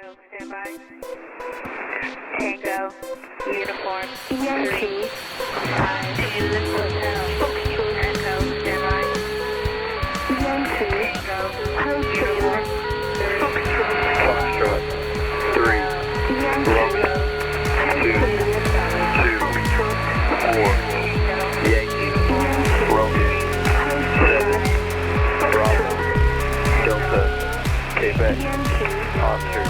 stand by. Tango, uniform, 3, 5, in the hotel. Echo, stand by. Tango, uniform, 3, Foxtrot, 3, Romeo, 2, 4, Yankee, Romeo, 7, Bravo, Delta, Quebec, Oscar,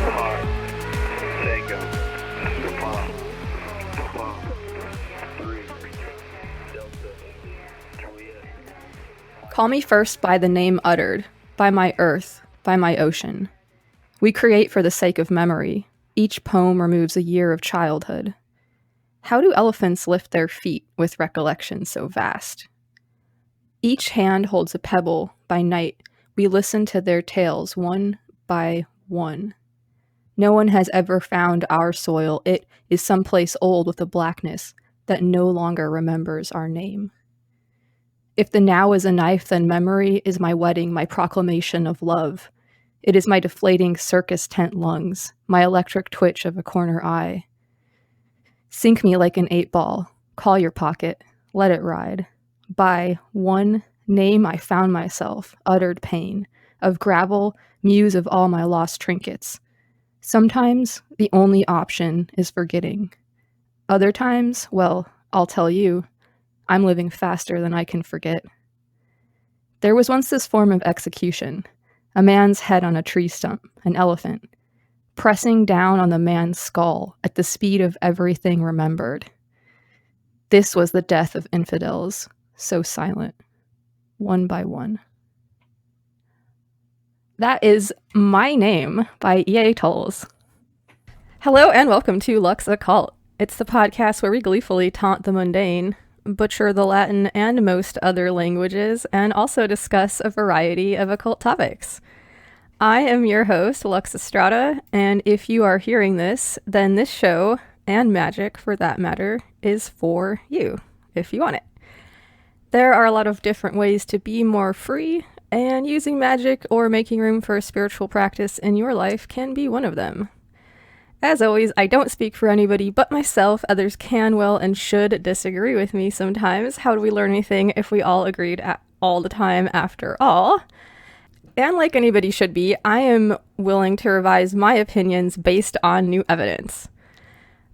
Pond, Tango, Pond, 3, Delta, Juliet. Call me first by the name uttered, by my earth, by my ocean. We create for the sake of memory. Each poem removes a year of childhood. How do elephants lift their feet with recollection so vast? Each hand holds a pebble. By night, we listen to their tales one by one. No one has ever found our soil. It is someplace old with a blackness that no longer remembers our name. If the now is a knife, then memory is my wedding, my proclamation of love. It is my deflating circus tent lungs, my electric twitch of a corner eye. Sink me like an 8-ball, call your pocket, let it ride. By one name I found myself, uttered pain, of gravel, muse of all my lost trinkets. Sometimes the only option is forgetting. Other times, well, I'll tell you, I'm living faster than I can forget. There was once this form of execution, a man's head on a tree stump, an elephant, pressing down on the man's skull at the speed of everything remembered. This was the death of infidels, so silent, one by one. That is My Name by E.A. Toles. Hello and welcome to Lux Occult. It's the podcast where we gleefully taunt the mundane, butcher the Latin and most other languages, and also discuss a variety of occult topics. I am your host, Lux Estrada, and if you are hearing this, then this show, and magic for that matter, is for you, if you want it. There are a lot of different ways to be more free, and using magic or making room for a spiritual practice in your life can be one of them. As always, I don't speak for anybody but myself. Others can, will, and should disagree with me sometimes. How do we learn anything if we all agreed all the time after all? And like anybody should be, I am willing to revise my opinions based on new evidence.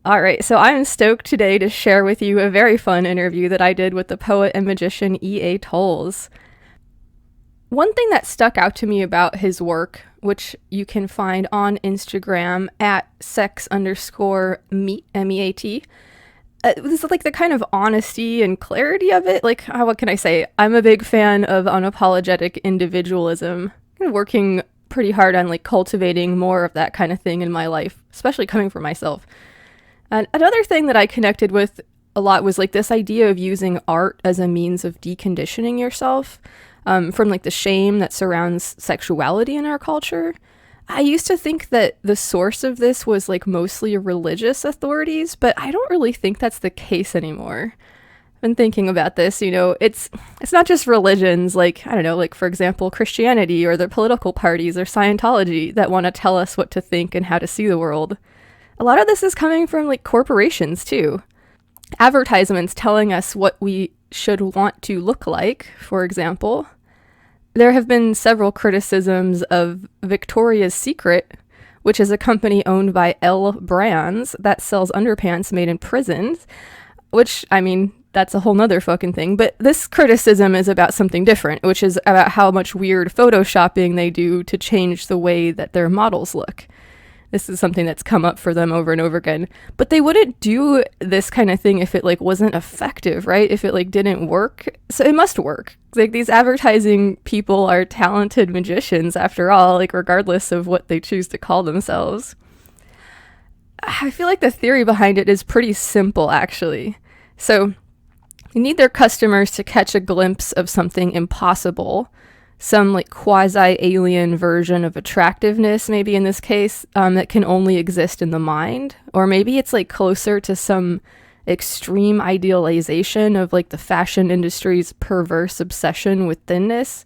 Alright, so I'm stoked today to share with you a very fun interview that I did with the poet and magician E.A. Toles. One thing that stuck out to me about his work, which you can find on Instagram at sex_meet, M-E-A-T, was like the kind of honesty and clarity of it. Like, what can I say? I'm a big fan of unapologetic individualism, and working pretty hard on like cultivating more of that kind of thing in my life, especially coming from myself. And another thing that I connected with a lot was like this idea of using art as a means of deconditioning yourself. From like the shame that surrounds sexuality in our culture. I used to think that the source of this was like mostly religious authorities, but I don't really think that's the case anymore. I've been thinking about this, it's not just religions, like, I don't know, like for example, Christianity or the political parties or Scientology that want to tell us what to think and how to see the world. A lot of this is coming from like corporations too. Advertisements telling us what we should want to look like, for example. There have been several criticisms of Victoria's Secret, which is a company owned by L Brands that sells underpants made in prisons, which, I mean, that's a whole nother fucking thing. But this criticism is about something different, which is about how much weird photoshopping they do to change the way that their models look. This is something that's come up for them over and over again. But they wouldn't do this kind of thing if it like wasn't effective, right? If it like didn't work. So it must work. Like these advertising people are talented magicians after all, like regardless of what they choose to call themselves. I feel like the theory behind it is pretty simple actually. So they need their customers to catch a glimpse of something impossible, some like quasi-alien version of attractiveness, maybe in this case, that can only exist in the mind. Or maybe it's like closer to some extreme idealization of like the fashion industry's perverse obsession with thinness.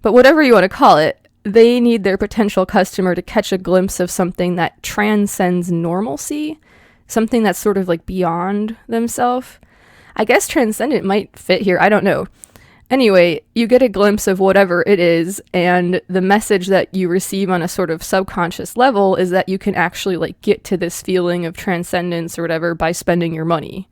But whatever you want to call it, they need their potential customer to catch a glimpse of something that transcends normalcy, something that's sort of like beyond themselves. I guess transcendent might fit here, I don't know. Anyway, you get a glimpse of whatever it is, and the message that you receive on a sort of subconscious level is that you can actually like get to this feeling of transcendence or whatever by spending your money,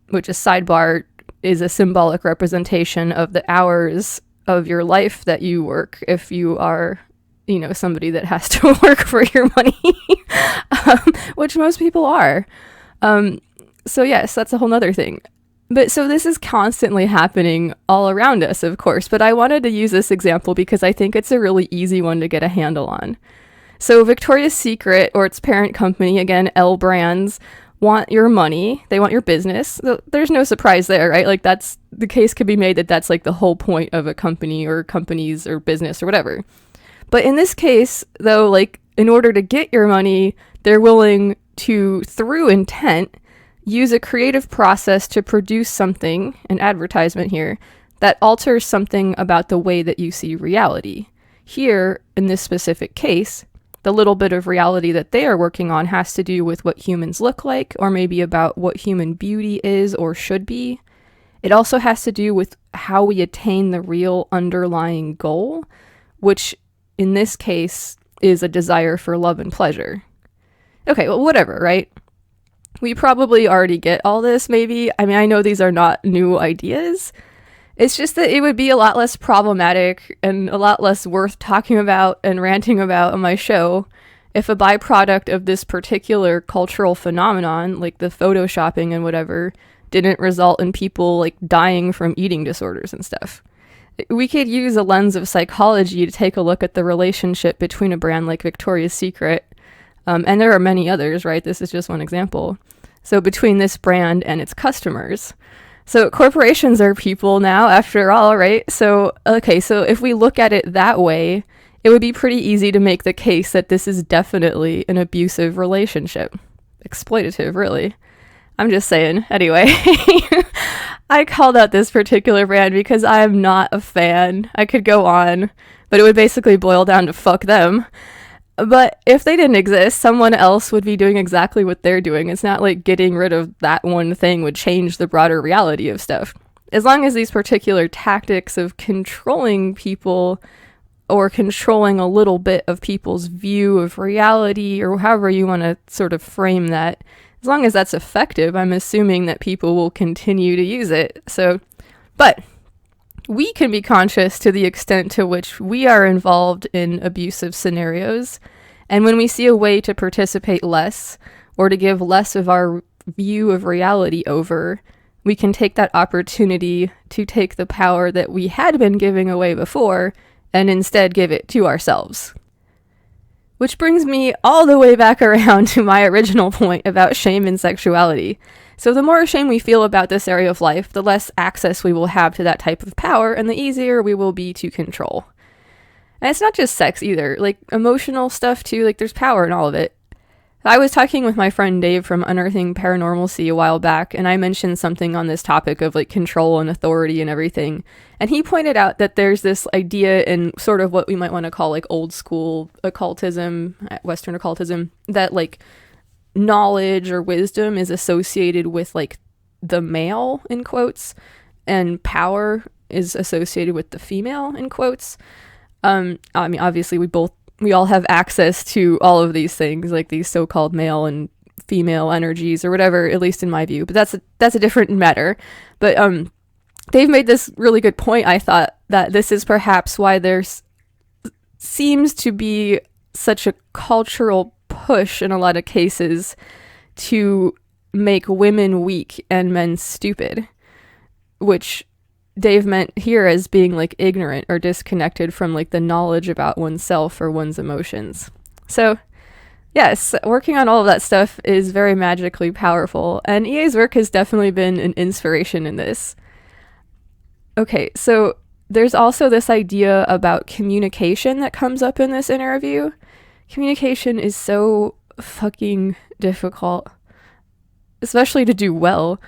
which is sidebar is a symbolic representation of the hours of your life that you work if you are, you know, somebody that has to work for your money, which most people are. So yes, that's a whole nother thing. But so this is constantly happening all around us, of course, but I wanted to use this example because I think it's a really easy one to get a handle on. So Victoria's Secret, or its parent company, again, L Brands, want your money. They want your business. There's no surprise there, right? Like that's, the case could be made that that's like the whole point of a company or companies or business or whatever. But in this case, though, like in order to get your money, they're willing to, through intent, use a creative process to produce something, an advertisement here, that alters something about the way that you see reality. Here, in this specific case, the little bit of reality that they are working on has to do with what humans look like, or maybe about what human beauty is or should be. It also has to do with how we attain the real underlying goal, which in this case is a desire for love and pleasure. Okay, well, whatever, right? We probably already get all this, maybe. I mean, I know these are not new ideas. It's just that it would be a lot less problematic and a lot less worth talking about and ranting about on my show if a byproduct of this particular cultural phenomenon, like the photoshopping and whatever, didn't result in people like dying from eating disorders and stuff. We could use a lens of psychology to take a look at the relationship between a brand like Victoria's Secret, and there are many others, right? This is just one example. So between this brand and its customers. So corporations are people now, after all, right? So, okay, so if we look at it that way, it would be pretty easy to make the case that this is definitely an abusive relationship. Exploitative, really. I'm just saying. Anyway, I called out this particular brand because I am not a fan. I could go on, but it would basically boil down to fuck them. But if they didn't exist, someone else would be doing exactly what they're doing. It's not like getting rid of that one thing would change the broader reality of stuff. As long as these particular tactics of controlling people or controlling a little bit of people's view of reality, or however you want to sort of frame that, as long as that's effective, I'm assuming that people will continue to use it. So, but we can be conscious to the extent to which we are involved in abusive scenarios, and when we see a way to participate less, or to give less of our view of reality over, we can take that opportunity to take the power that we had been giving away before, and instead give it to ourselves. Which brings me all the way back around to my original point about shame and sexuality. So the more shame we feel about this area of life, the less access we will have to that type of power, and the easier we will be to control. And it's not just sex either, like emotional stuff too, like there's power in all of it. I was talking with my friend Dave from Unearthing Paranormalcy a while back, and I mentioned something on this topic of like control and authority and everything. And he pointed out that there's this idea in sort of what we might want to call like old school occultism, Western occultism, that like knowledge or wisdom is associated with like the male in quotes, and power is associated with the female in quotes. I mean, obviously we all have access to all of these things, like these so-called male and female energies or whatever, at least in my view, but that's a different matter. But Dave made this really good point, I thought, that this is perhaps why there's seems to be such a cultural push in a lot of cases to make women weak and men stupid, which Dave meant here as being like ignorant or disconnected from like the knowledge about oneself or one's emotions. So yes, working on all of that stuff is very magically powerful, and EA's work has definitely been an inspiration in this. Okay, so there's also this idea about communication that comes up in this interview. Communication is so fucking difficult, especially to do well.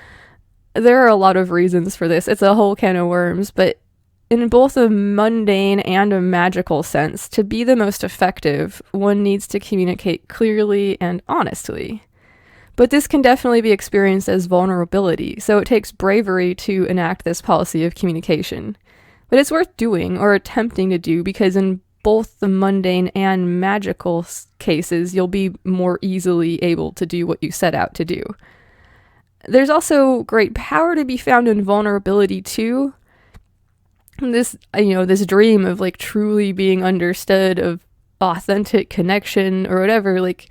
There are a lot of reasons for this. It's a whole can of worms, but in both a mundane and a magical sense, to be the most effective, one needs to communicate clearly and honestly. But this can definitely be experienced as vulnerability, so it takes bravery to enact this policy of communication. But it's worth doing, or attempting to do, because in both the mundane and magical cases, you'll be more easily able to do what you set out to do. There's also great power to be found in vulnerability too. This dream of like truly being understood, of authentic connection or whatever, like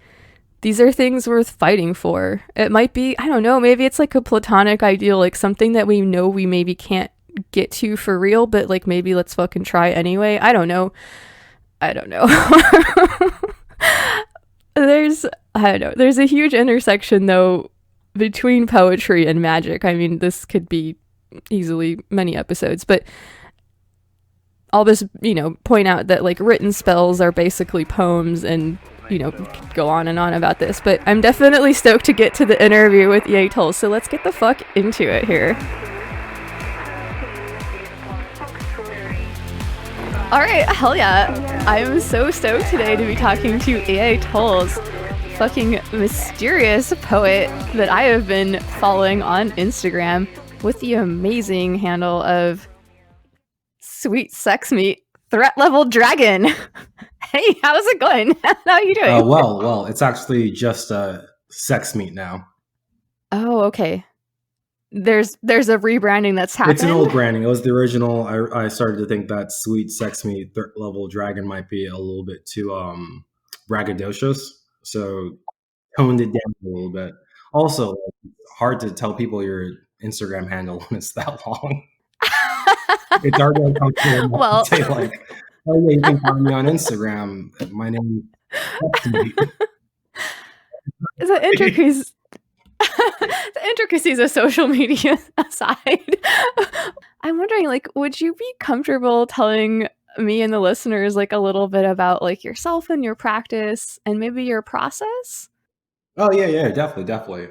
these are things worth fighting for. It might be, I don't know, maybe it's like a platonic ideal, like something that we know we maybe can't get to for real, but like maybe let's fucking try anyway. I don't know. There's a huge intersection though between poetry and magic. I mean, this could be easily many episodes, but I'll just, point out that like written spells are basically poems, and go on and on about this, but I'm definitely stoked to get to the interview with EA Toles, so let's get the fuck into it here. Alright, hell yeah. I am so stoked today to be talking to EA Toles, fucking mysterious poet that I have been following on Instagram with the amazing handle of Sweet Sex Meat Threat Level Dragon. Hey, how's it going? How are you doing? Well, it's actually just Sex Meat now. Oh, okay. There's a rebranding that's happened. It's an old branding. It was the original. I started to think that Sweet Sex Meat Threat Level Dragon might be a little bit too braggadocious, so toned it down a little bit. Also, it's hard to tell people your Instagram handle when it's that long. It's hard to uncomfortable to say like, oh yeah, you can find me on Instagram. My name is the intricacies of social media aside, I'm wondering, like, would you be comfortable telling me and the listeners like a little bit about like yourself and your practice and maybe your process? Oh yeah, definitely.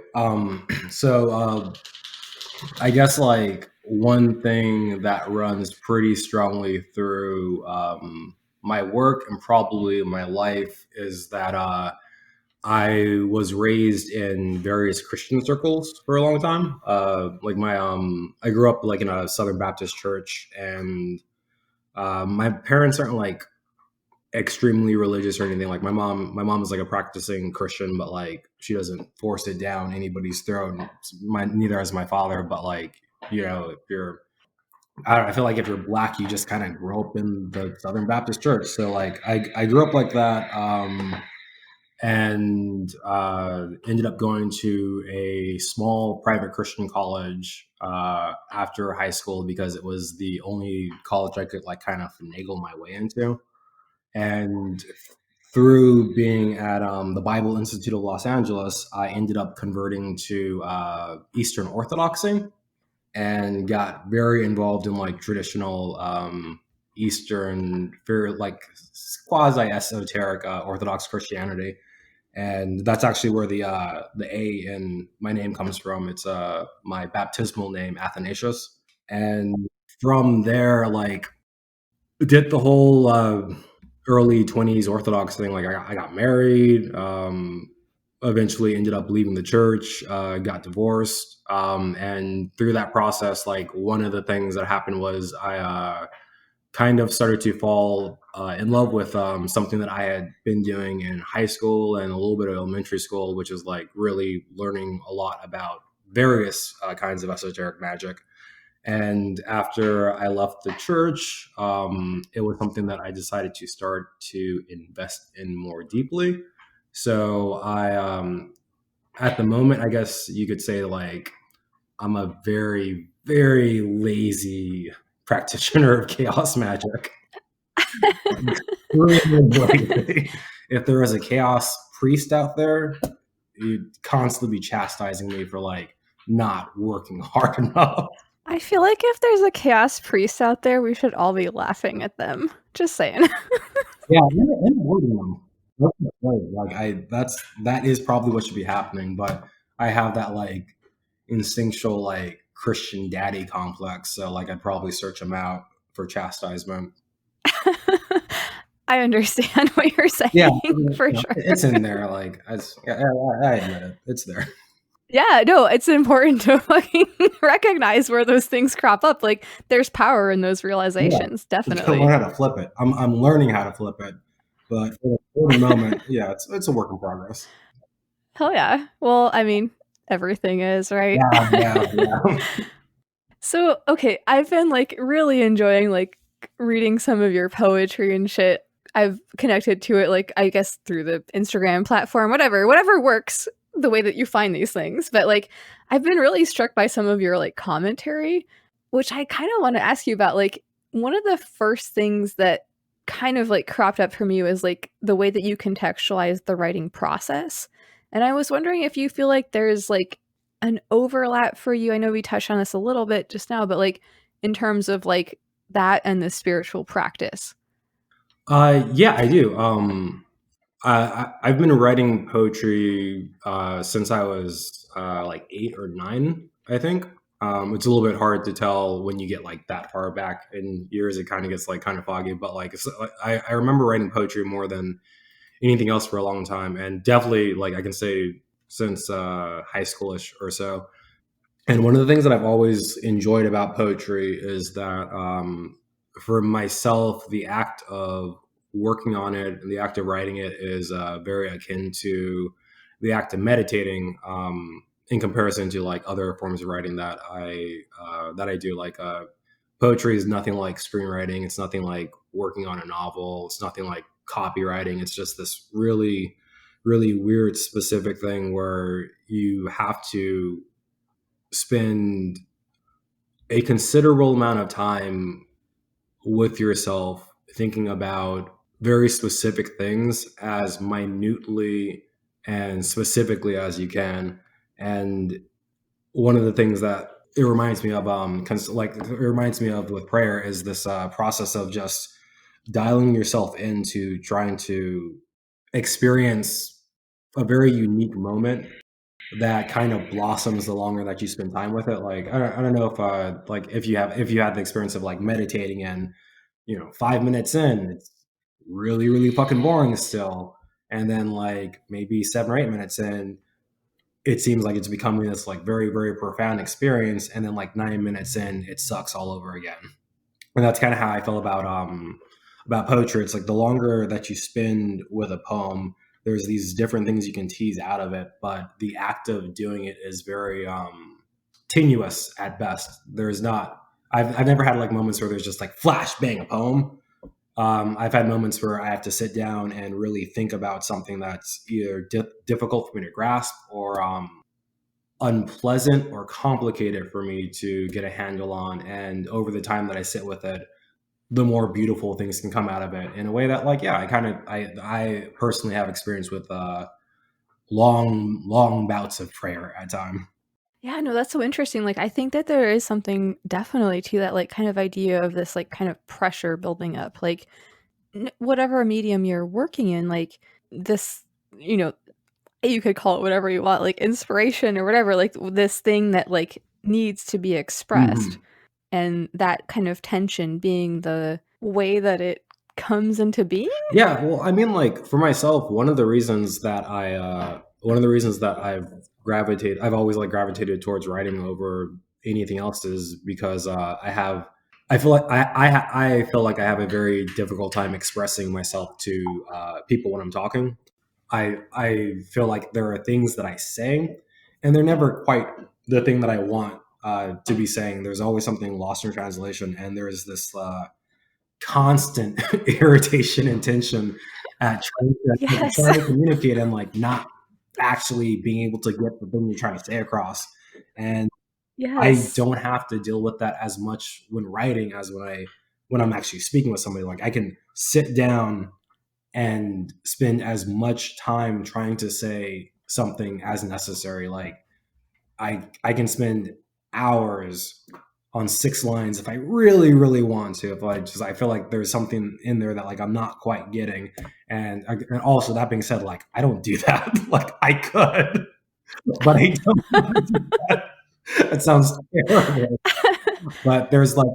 So I guess like one thing that runs pretty strongly through my work and probably my life is that I was raised in various Christian circles for a long time. I grew up like in a Southern Baptist church, and my parents aren't like extremely religious or anything. Like my mom is like a practicing Christian, but like she doesn't force it down anybody's throat. Neither has my father. But like, if you're, I feel like if you're Black, you just kind of grow up in the Southern Baptist church. So like I grew up like that. And ended up going to a small private Christian college after high school because it was the only college I could like kind of finagle my way into. And through being at the Bible Institute of Los Angeles, I ended up converting to Eastern Orthodoxy and got very involved in like traditional Eastern, very like quasi-esoteric Orthodox Christianity. And that's actually where the A in my name comes from. It's my baptismal name, Athanasius. And from there, like, did the whole early 20s Orthodox thing. Like, I got married, eventually ended up leaving the church, got divorced. And through that process, like, one of the things that happened was I kind of started to fall in love with something that I had been doing in high school and a little bit of elementary school, which is like really learning a lot about various kinds of esoteric magic. And after I left the church, it was something that I decided to start to invest in more deeply. So at the moment, I guess you could say like I'm a very, very lazy practitioner of chaos magic. If there was a chaos priest out there, he'd constantly be chastising me for like not working hard enough. I feel like if there's a chaos priest out there, we should all be laughing at them. Just saying. Yeah, and avoiding them. Like that is probably what should be happening, but I have that like instinctual like Christian daddy complex, so like I'd probably search them out I understand what you're saying. Yeah, for sure. it's in there. Like, I admit it. It's there. Yeah, no, it's important to fucking recognize where those things crop up. Like, there's power in those realizations, You gotta definitely. learn how to flip it. I'm learning how to flip it, but for the moment, yeah, it's a work in progress. Hell yeah. Well, I mean, everything is, right? Yeah. So, okay, I've been like really enjoying like reading some of your poetry and shit. I've connected to it, like, I guess through the Instagram platform, whatever works the way that you find these things. But like, I've been really struck by some of your like commentary, which I kind of want to ask you about. Like, one of the first things that kind of like cropped up for me was like the way that you contextualize the writing process. And I was wondering if you feel like there's like an overlap for you. I know we touched on this a little bit just now, but like in terms of like that and the spiritual practice. Yeah, I do. I've been writing poetry since I was like 8 or 9, I think. It's a little bit hard to tell when you get like that far back in years. It kind of gets like kind of foggy, but like I remember writing poetry more than anything else for a long time, and definitely like I can say since high schoolish or so. And one of the things that I've always enjoyed about poetry is that for myself, the act of working on it and the act of writing it is very akin to the act of meditating in comparison to like other forms of writing that I do. Like poetry is nothing like screenwriting. It's nothing like working on a novel. It's nothing like copywriting. It's just this really, really weird specific thing where you have to spend a considerable amount of time with yourself thinking about very specific things as minutely and specifically as you can. And one of the things that it reminds me of with prayer is this process of just dialing yourself into trying to experience a very unique moment that kind of blossoms the longer that you spend time with it. Like I don't know if like if you had the experience of like meditating and 5 minutes in it's really really fucking boring still, and then like maybe 7 or 8 minutes in it seems like it's becoming this like very very profound experience, and then like 9 minutes in it sucks all over again. And that's kind of how I feel about poetry. It's like the longer that you spend with a poem, there's these different things you can tease out of it, but the act of doing it is very tenuous at best. There's not. I've never had like moments where there's just like flash bang a poem. I've had moments where I have to sit down and really think about something that's either difficult for me to grasp or unpleasant or complicated for me to get a handle on. And over the time that I sit with it, the more beautiful things can come out of it in a way that like, yeah, I personally have experience with long bouts of prayer at time. Yeah, no, that's so interesting. Like, I think that there is something definitely to that, like, kind of idea of this, like, kind of pressure building up. Like, whatever medium you're working in, like, this, you could call it whatever you want, like, inspiration or whatever, like, this thing that, like, needs to be expressed. Mhm. And that kind of tension being the way that it comes into being. Yeah, well, I mean, like for myself, one of the reasons that I've always like gravitated towards writing over anything else is because I feel like I feel like I have a very difficult time expressing myself to people when I'm talking. I feel like there are things that I say, and they're never quite the thing that I want to be saying. There's always something lost in translation, and there's this constant irritation and tension at Yes. trying to communicate and like not actually being able to get the thing you're trying to say across. And I Yes. don't have to deal with that as much when writing as when I'm actually speaking with somebody. Like I can sit down and spend as much time trying to say something as necessary. Like I can spend hours on 6 lines if I really, really want to. If I feel like there's something in there that like I'm not quite getting, and also that being said, like I don't do that. Like I could, but I don't do that. That sounds terrible. But there's like,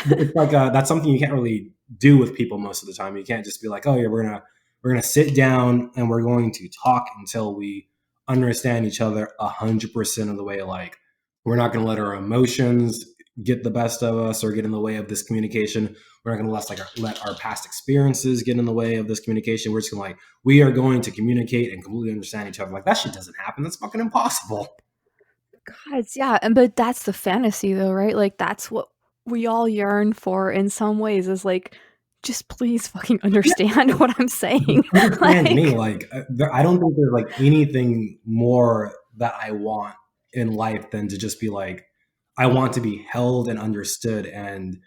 it's like that's something you can't really do with people most of the time. You can't just be like, oh yeah, we're gonna sit down and we're going to talk until we understand each other 100% of the way. Like, we're not gonna let our emotions get the best of us or get in the way of this communication. We're not gonna let our past experiences get in the way of this communication. We're just gonna we are going to communicate and completely understand each other. Like, that shit doesn't happen. That's fucking impossible. God, yeah, but that's the fantasy though, right? Like that's what we all yearn for in some ways is like just please fucking understand what I'm saying. Understand me. I don't think there's anything more that I want in life than to just be like, I want to be held and understood. And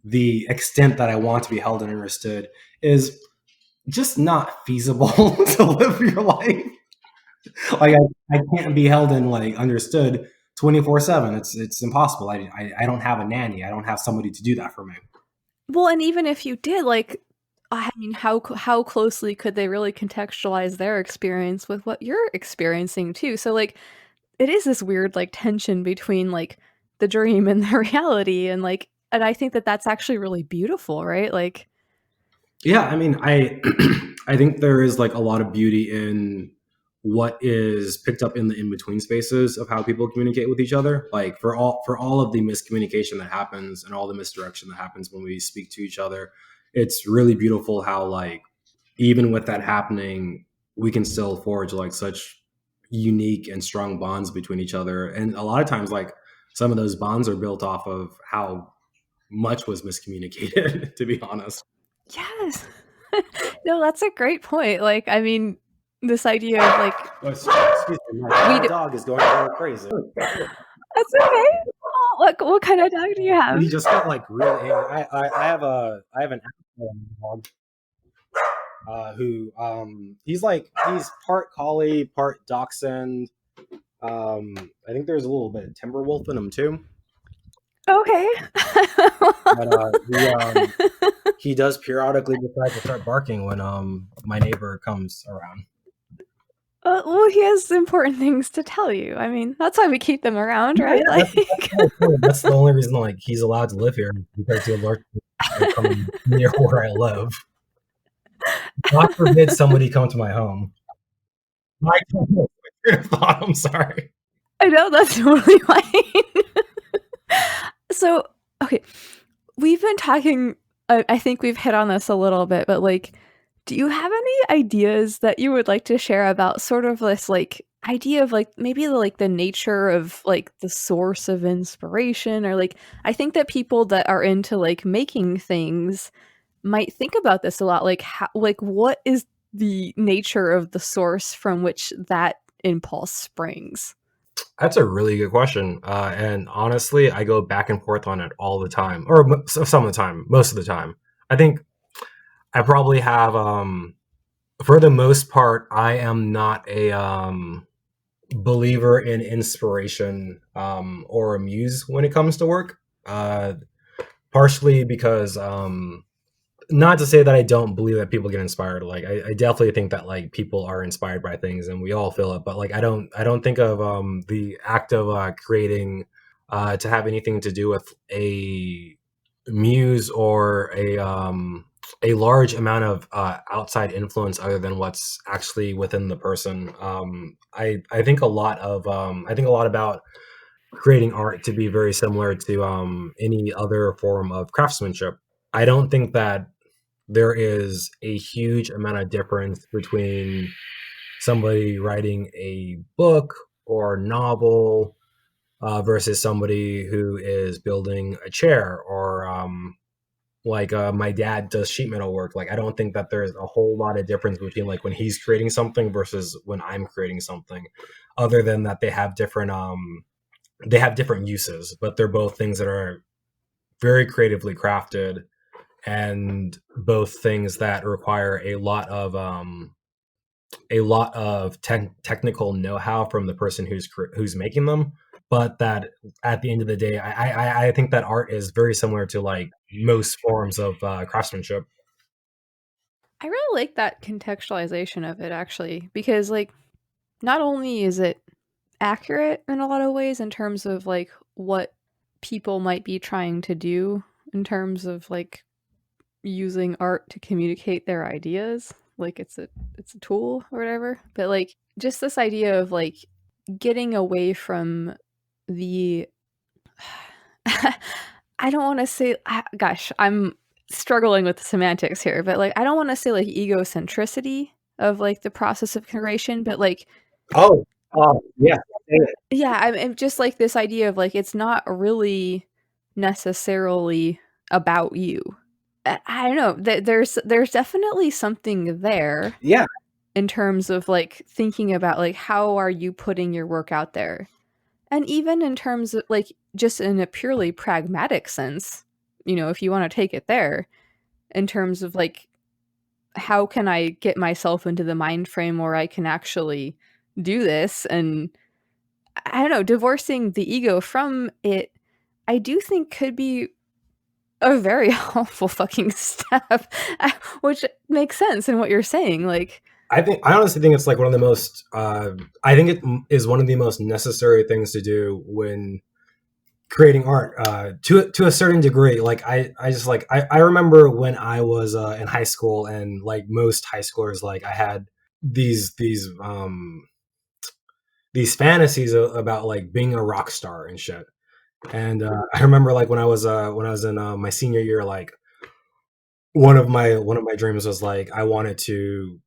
the extent that I want to be held and understood is just not feasible to live your life. I can't be held and understood 24/7. It's impossible. I don't have a nanny. I don't have somebody to do that for me. Well, and even if you did, I mean, how closely could they really contextualize their experience with what you're experiencing too? So it is this weird tension between the dream and the reality, and I think that that's actually really beautiful, right? Yeah, I mean, I think there is a lot of beauty in what is picked up in the in between spaces of how people communicate with each other. Like, for all of the miscommunication that happens and all the misdirection that happens when we speak to each other, it's really beautiful how even with that happening, we can still forge such unique and strong bonds between each other. And a lot of times, some of those bonds are built off of how much was miscommunicated, to be honest. Yes. No, that's a great point. I mean, this idea of Excuse me, my dog is going a little crazy. that's okay. Oh, what kind of dog do you have? He just got really angry. I have an dog who he's part collie, part dachshund. I think there's a little bit of timber wolf in him too. Okay. But he does periodically decide to start barking when my neighbor comes around. Well, he has important things to tell you. I mean, that's why we keep them around, right? That's the only reason he's allowed to live here, because he'll alert come near where I live. God forbid somebody come to my home. I'm sorry. I know, that's totally fine. So, okay, we've been talking. I think we've hit on this a little bit, but do you have any ideas that you would like to share about sort of this idea of maybe the nature of the source of inspiration, or I think that people that are into making things might think about this a lot, how, what is the nature of the source from which that impulse springs? That's a really good question, and honestly, I go back and forth on it all the time, or some of the time, most of the time. I think I probably have, for the most part, I am not a believer in inspiration or a muse when it comes to work. Partially because, not to say that I don't believe that people get inspired. I definitely think that people are inspired by things and we all feel it. But I don't think of the act of creating to have anything to do with a muse or a large amount of outside influence other than what's actually within the person. I think a lot about creating art to be very similar to any other form of craftsmanship. I don't think that there is a huge amount of difference between somebody writing a book or novel versus somebody who is building a chair or my dad does sheet metal work. I don't think that there's a whole lot of difference between when he's creating something versus when I'm creating something, other than that they have different uses, but they're both things that are very creatively crafted and both things that require a lot of technical know-how from the person who's making them. But that at the end of the day, I think that art is very similar to most forms of craftsmanship. I really like that contextualization of it, actually, because not only is it accurate in a lot of ways in terms of what people might be trying to do in terms of like using art to communicate their ideas, like it's a tool or whatever. But like just this idea of like getting away from the I don't want to say gosh, I'm struggling with the semantics here, but like I don't want to say like egocentricity of like the process of creation, but like Yeah. yeah, I'm just like this idea of like it's not really necessarily about you. I don't know. There's definitely something there Yeah. in terms of like thinking about like how are you putting your work out there, and even in terms of like just in a purely pragmatic sense, you know, if you want to take it there, in terms of like how can I get myself into the mind frame where I can actually do this, and I don't know, divorcing the ego from it, I do think could be a very helpful fucking step, which makes sense in what you're saying. Like, I honestly think it's like one of the most. I think it is one of the most necessary things to do when creating art. To a certain degree, like I remember when I was in high school, and like most high schoolers, like I had these fantasies about like being a rock star and shit. And I remember like when I was in my senior year, like one of my dreams was like I wanted to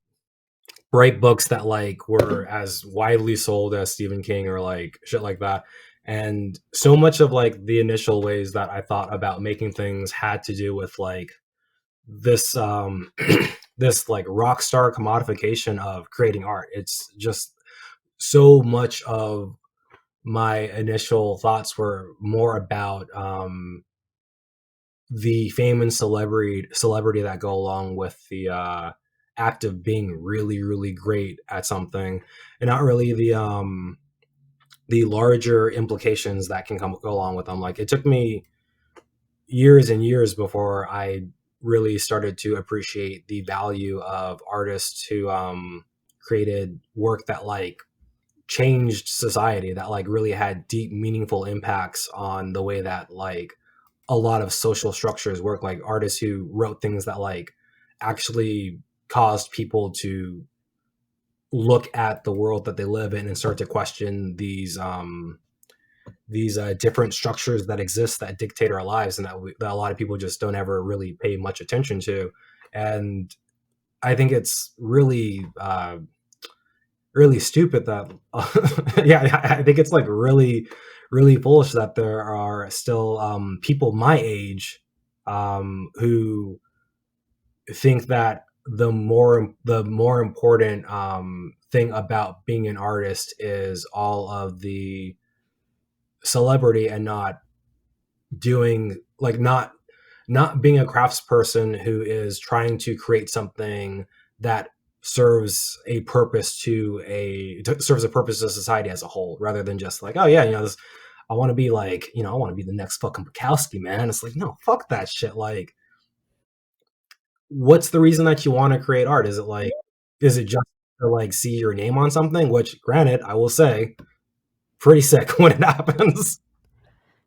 write books that like were as widely sold as Stephen King or like shit like that. And so much of like the initial ways that I thought about making things had to do with like this this like rock star commodification of creating art. It's just so much of my initial thoughts were more about the fame and celebrity that go along with the act of being really really great at something, and not really the larger implications that can go along with them. Like it took me years and years before I really started to appreciate the value of artists who created work that like changed society, that like really had deep meaningful impacts on the way that like a lot of social structures work, like artists who wrote things that like actually caused people to look at the world that they live in and start to question these different structures that exist that dictate our lives, and that a lot of people just don't ever really pay much attention to. And I think it's really really stupid that yeah, I think it's like really really foolish that there are still people my age who think that the more important thing about being an artist is all of the celebrity, and not doing like not being a craftsperson who is trying to create something that serves a purpose serves a purpose to society as a whole, rather than just like, oh yeah, you know, this, I want to be like, you know, I want to be the next fucking Bukowski, man. It's like, no, fuck that shit. Like, what's the reason that you want to create art? Is it just to like see your name on something? Which, granted, I will say, pretty sick when it happens.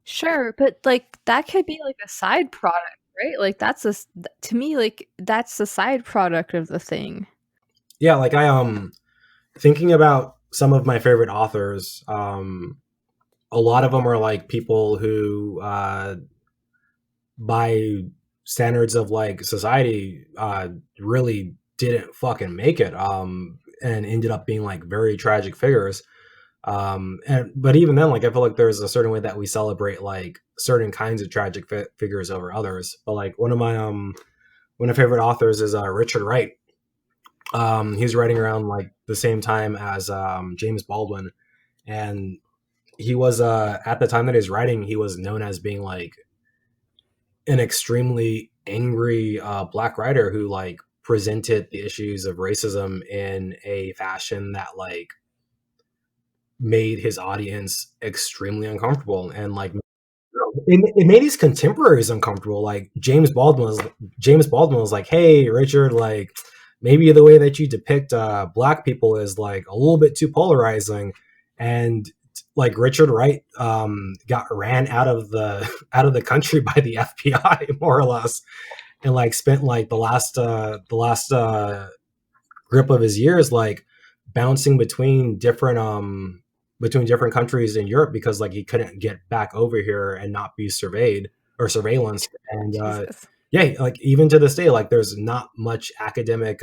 sure, but like that could be like a side product, right? Like that's to me, like that's the side product of the thing. Yeah, like thinking about some of my favorite authors, a lot of them are like people who by standards of like society really didn't fucking make it, and ended up being like very tragic figures. And but even then, like I feel like there's a certain way that we celebrate like certain kinds of tragic figures over others. But like one of my favorite authors is Richard Wright. He's writing around like the same time as James Baldwin, and he was at the time that he's writing, he was known as being like an extremely angry black writer who like presented the issues of racism in a fashion that like made his audience extremely uncomfortable, and like it made his contemporaries uncomfortable. Like James Baldwin was like, hey Richard, like maybe the way that you depict black people is like a little bit too polarizing. And like Richard Wright got ran out of the country by the FBI, more or less, and like spent like the last grip of his years like bouncing between different countries in Europe because like he couldn't get back over here and not be surveyed or surveillance. And Jesus. yeah, like even to this day, like there's not much academic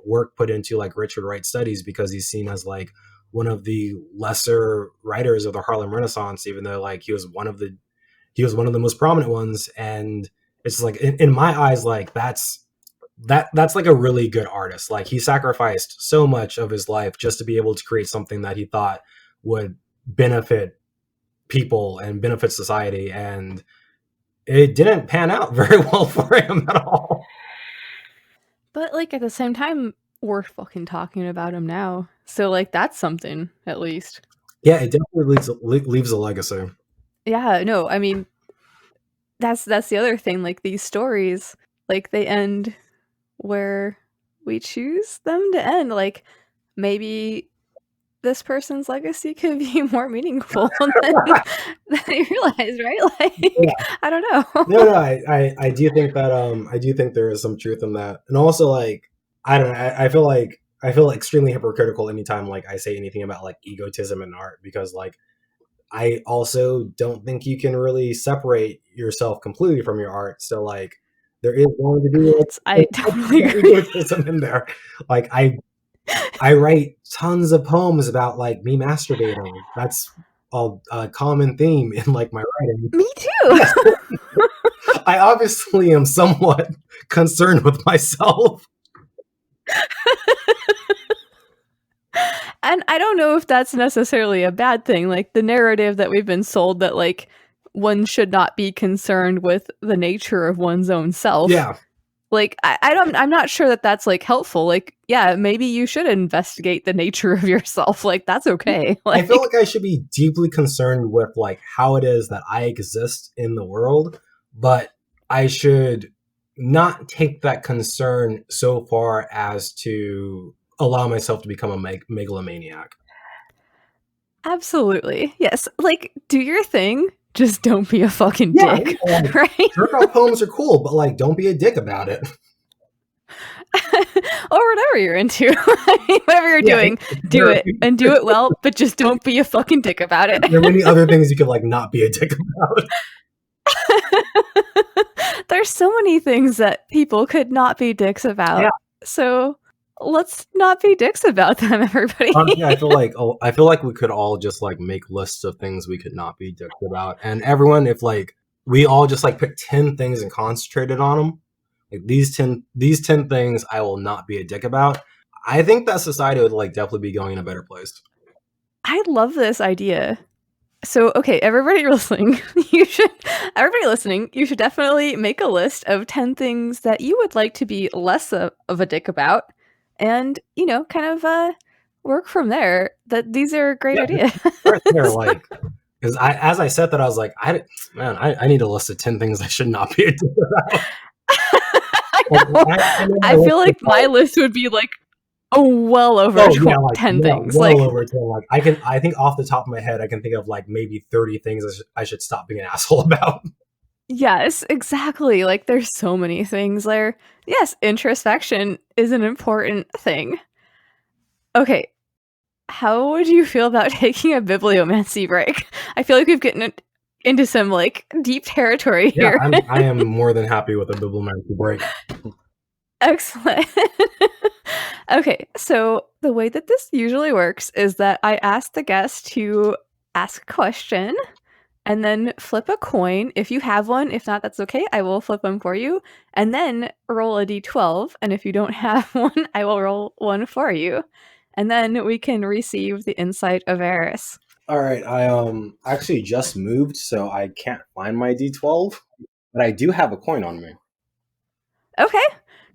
work put into like Richard Wright studies because he's seen as like one of the lesser writers of the Harlem Renaissance, even though like he was one of the most prominent ones. And it's like in my eyes, like that's like a really good artist. Like he sacrificed so much of his life just to be able to create something that he thought would benefit people and benefit society, and it didn't pan out very well for him at all. But like at the same time, we're fucking talking about him now. So like that's something at least. Yeah, it definitely leaves a legacy. Yeah, no, I mean that's the other thing. Like these stories, like they end where we choose them to end. Like maybe this person's legacy could be more meaningful than you realize, right? Like Yeah. I don't know. No, I do think that I do think there is some truth in that, and also like I don't know, I feel extremely hypocritical anytime like I say anything about like egotism in art, because like I also don't think you can really separate yourself completely from your art. So like there is going to be like, I totally agree. egotism in there. Like I write tons of poems about like me masturbating. That's a common theme in like my writing. Me too. I obviously am somewhat concerned with myself. And I don't know if that's necessarily a bad thing. Like the narrative that we've been sold that like one should not be concerned with the nature of one's own self. Yeah. Like I'm not sure that that's like helpful. Like yeah, maybe you should investigate the nature of yourself. Like that's okay. Like, I feel like I should be deeply concerned with like how it is that I exist in the world, but I should not take that concern so far as to allow myself to become a megalomaniac. absolutely. Yes. Like do your thing. Just don't be a fucking dick. Like, right? jerk off poems are cool, but like don't be a dick about it. Or whatever you're into. Whatever you're doing, do it. And do it well, but just don't be a fucking dick about it. There are many other things you could like not be a dick about. There's so many things that people could not be dicks about. Yeah. So let's not be dicks about them, everybody. Honestly, I feel like we could all just like make lists of things we could not be dicks about, and everyone, if like we all just like pick 10 things and concentrated on them, like these 10 things I will not be a dick about, I think that society would like definitely be going in a better place. I love this idea. So, okay, everybody listening, you should definitely make a list of 10 things that you would like to be less of a dick about, and, you know, kind of work from there. That these are great ideas. Right there, like, because as I said that, I was like, I need a list of 10 things I should not be a dick about. I feel like my list would be like well over 10 things. Well like over 10. Like I think off the top of my head, I can think of like maybe 30 things I should stop being an asshole about. Yes, exactly. Like there's so many things there. Yes, introspection is an important thing. Okay, how would you feel about taking a bibliomancy break? I feel like we've gotten into some like deep territory here. Yeah, I am more than happy with a bibliomancy break. Excellent. Okay, so the way that this usually works is that I ask the guest to ask a question and then flip a coin if you have one. If not, that's okay. I will flip them for you. And then roll a d12. And if you don't have one, I will roll one for you. And then we can receive the insight of Eris. All right, I actually just moved, so I can't find my d12, but I do have a coin on me. Okay,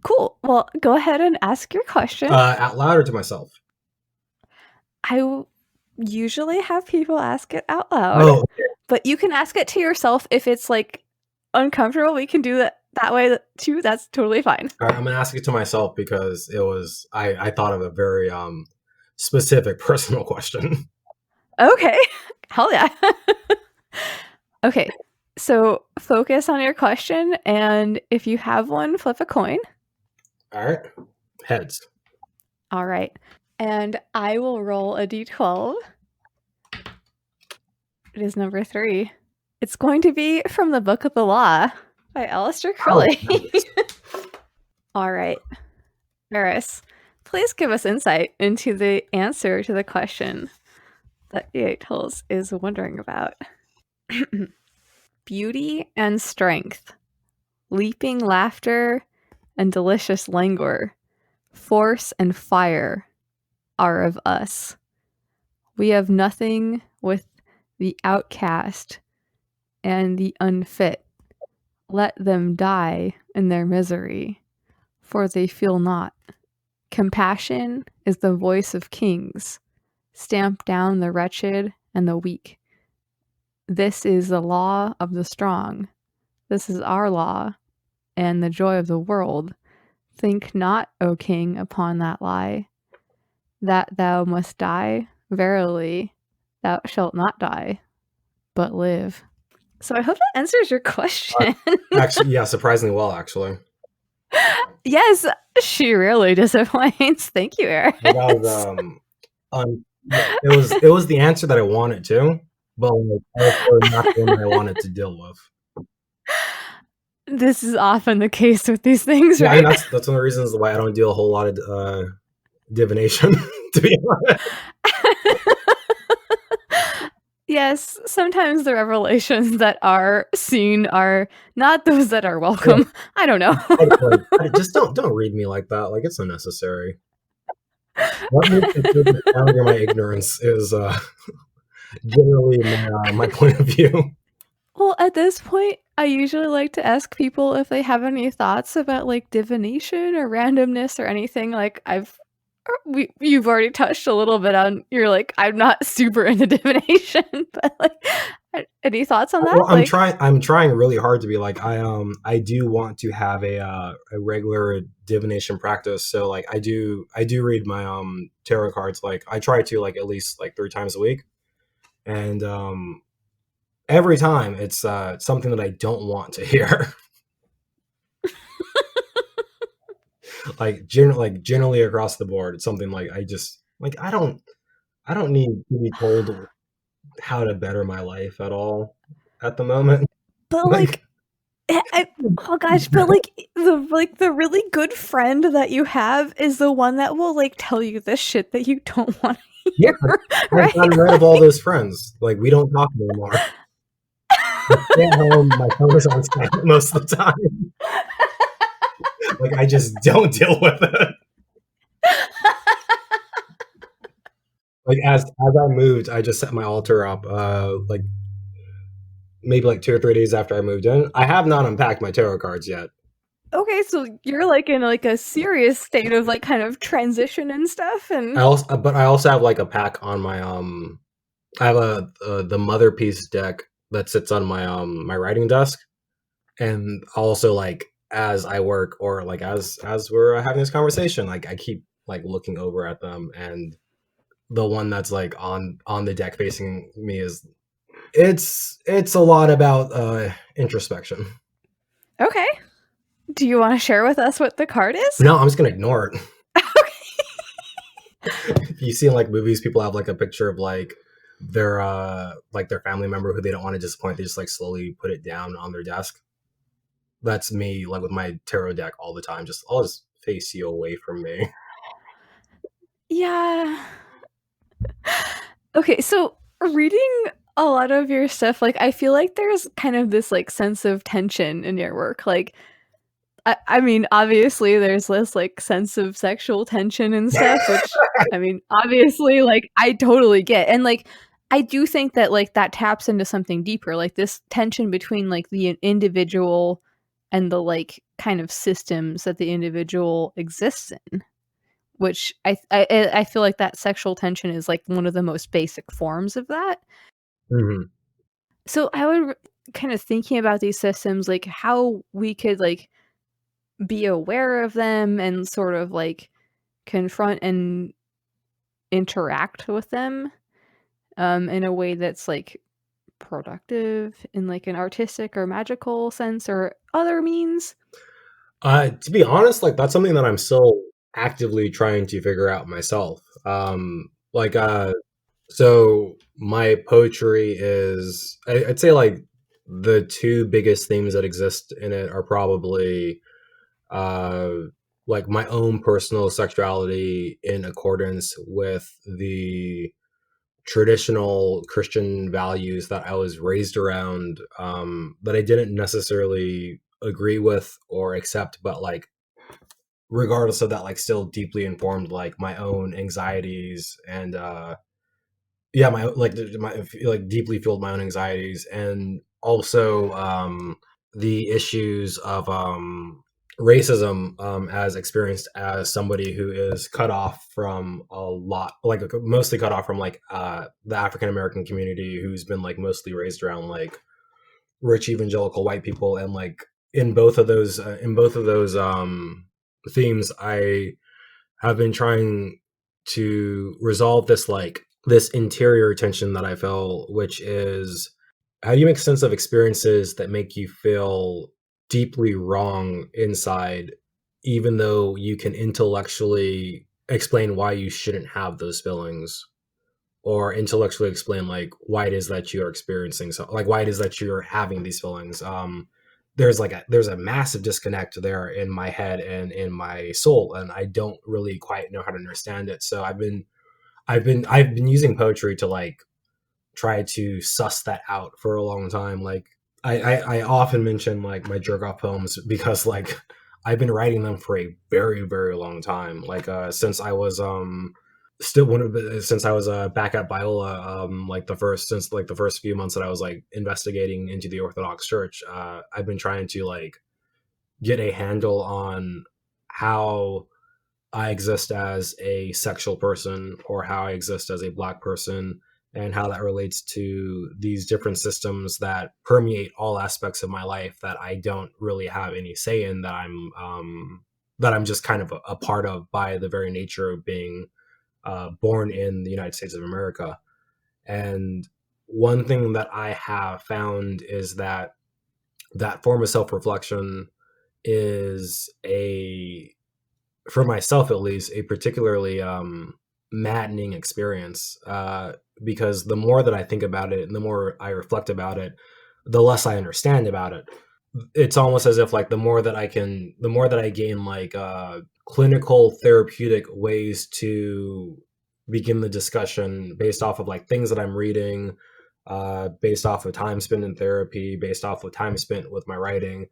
cool. Well, go ahead and ask your question. Out loud or to myself? I usually have people ask it out loud. Oh, okay. But you can ask it to yourself if it's like uncomfortable. We can do that way too. That's totally fine. All right, I'm gonna ask it to myself because it was I thought of a very specific personal question. Okay. Hell yeah. Okay, so focus on your question, and if you have one, flip a coin. All right. Heads. All right. And I will roll a d12. It is number 3. It's going to be from the Book of the Law by Aleister Crowley. nice. All right. Eris, please give us insight into the answer to the question that EA Toles is wondering about. Beauty and strength, leaping laughter and delicious languor, force and fire are of us. We have nothing with the outcast and the unfit. Let them die in their misery, for they feel not. Compassion is the voice of kings. Stamp down the wretched and the weak. This is the law of the strong. This is our law and the joy of the world. Think not, O king, upon that lie, that thou must die. Verily, thou shalt not die, but live. So I hope that answers your question. Actually, yeah, surprisingly well, actually. Yes, she really disappoints. Thank you, Eric. That was, it was the answer that I wanted to, but also not the one I wanted to deal with. This is often the case with these things, Yeah, right? I mean, that's one of the reasons why I don't do a whole lot of divination, to be honest. Yes, sometimes the revelations that are seen are not those that are welcome. Yeah. I don't know. Just don't read me like that. Like, it's unnecessary. Let me consider my ignorance is generally my point of view. Well, at this point, I usually like to ask people if they have any thoughts about like divination or randomness or anything. Like you've already touched a little bit on. You're like, I'm not super into divination, but like, any thoughts on that? Well, I'm trying really hard to be like, I do want to have a regular divination practice. So like, I do read my tarot cards. Like, I try to like at least like 3 times a week, and every time it's something that I don't want to hear. generally across the board, it's something like I don't need to be told how to better my life at all at the moment. But oh gosh, but the really good friend that you have is the one that will like tell you this shit that you don't want to hear. Yeah, right? I've gotten rid of all those friends. Like, we don't talk anymore. I stay at home, my phone is on silent most of the time. Like, I just don't deal with it. Like, as I moved, I just set my altar up, like maybe like 2 or 3 days after I moved in. I have not unpacked my tarot cards yet. Okay, so you're like in like a serious state of like kind of transition and stuff, and I also have like a pack on my I have the Mother Piece deck that sits on my my writing desk, and also like as I work or like as we're having this conversation, like I keep like looking over at them, and the one that's like on the deck facing me is it's a lot about introspection. Okay. Do you want to share with us what the card is? No, I'm just gonna ignore it. Okay. You see in like movies, people have like a picture of like their family member who they don't want to disappoint. They just like slowly put it down on their desk. That's me, like with my tarot deck all the time. I'll just face you away from me. Yeah. Okay, so reading a lot of your stuff, like I feel like there's kind of this like sense of tension in your work. Like I mean, obviously there's this like sense of sexual tension and stuff, which I mean, obviously like I totally get. And like I do think that like that taps into something deeper, like this tension between like the individual and the like kind of systems that the individual exists in, which I feel like that sexual tension is like one of the most basic forms of that. Mm-hmm. So I would kind of thinking about these systems, like how we could like be aware of them and sort of like confront and interact with them. in a way that's like productive in like an artistic or magical sense or other means? To be honest, like that's something that I'm still actively trying to figure out myself. Like so my poetry is I'd say like the two biggest themes that exist in it are probably uh like my own personal sexuality in accordance with the traditional Christian values that I was raised around, that I didn't necessarily agree with or accept, but like regardless of that, like still deeply informed like my own anxieties and yeah, my like deeply fueled my own anxieties, and also the issues of racism, as experienced as somebody who is cut off from a lot, like mostly cut off from like the African American community, who's been like mostly raised around like rich evangelical white people. And like in both of those themes, I have been trying to resolve this like this interior tension that I feel, which is how do you make sense of experiences that make you feel deeply wrong inside, even though you can intellectually explain why you shouldn't have those feelings, or intellectually explain like why it is that you're experiencing, so like why it is that you're having these feelings. There's a massive disconnect there in my head and in my soul, and I don't really quite know how to understand it. So I've been using poetry to like try to suss that out for a long time. Like I often mention like my jerk off poems because like I've been writing them for a very, very long time. Like since I was still one of the since I was back at Biola, like the first few months that I was like investigating into the Orthodox Church, I've been trying to like get a handle on how I exist as a sexual person, or how I exist as a Black person, and how that relates to these different systems that permeate all aspects of my life that I don't really have any say in, that I'm just kind of a part of by the very nature of being born in the United States of America. And one thing that I have found is that that form of self reflection is for myself at least, a particularly maddening experience, because the more that I think about it and the more I reflect about it, the less I understand about it. It's almost as if like the more that I gain like clinical therapeutic ways to begin the discussion based off of like things that I'm reading, based off of time spent in therapy, based off of time spent with my writing,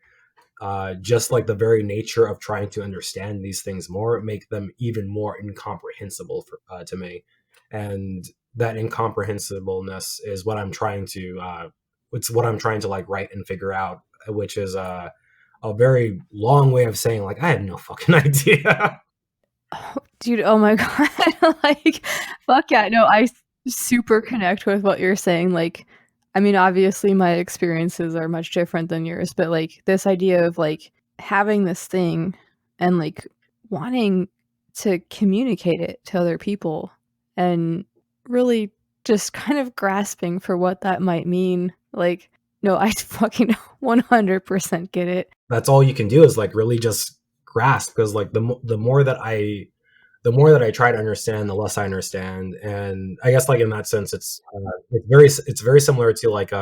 just like the very nature of trying to understand these things more make them even more incomprehensible to me. And that incomprehensibleness is what I'm trying to it's what I'm trying to like write and figure out, which is a very long way of saying like I have no fucking idea. Dude, oh my god. Like, fuck yeah. No, I super connect with what you're saying. Like, I mean, obviously my experiences are much different than yours, but like this idea of like having this thing and like wanting to communicate it to other people and really just kind of grasping for what that might mean. Like, no, I fucking 100% get it. That's all you can do is like really just grasp, because like the more that I try to understand, the less I understand. And I guess like in that sense, it's very similar to like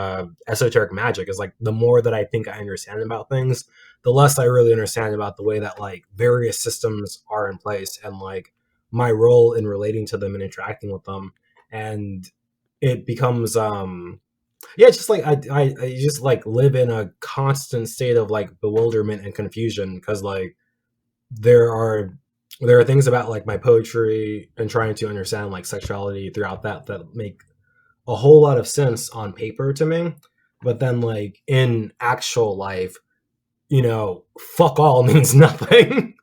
esoteric magic. Is like the more that I think I understand about things, the less I really understand about the way that like various systems are in place, and like my role in relating to them and interacting with them. And it becomes yeah, it's just like I just like live in a constant state of like bewilderment and confusion, because like there are there are things about like my poetry and trying to understand like sexuality throughout that make a whole lot of sense on paper to me, but then like in actual life, fuck all means nothing.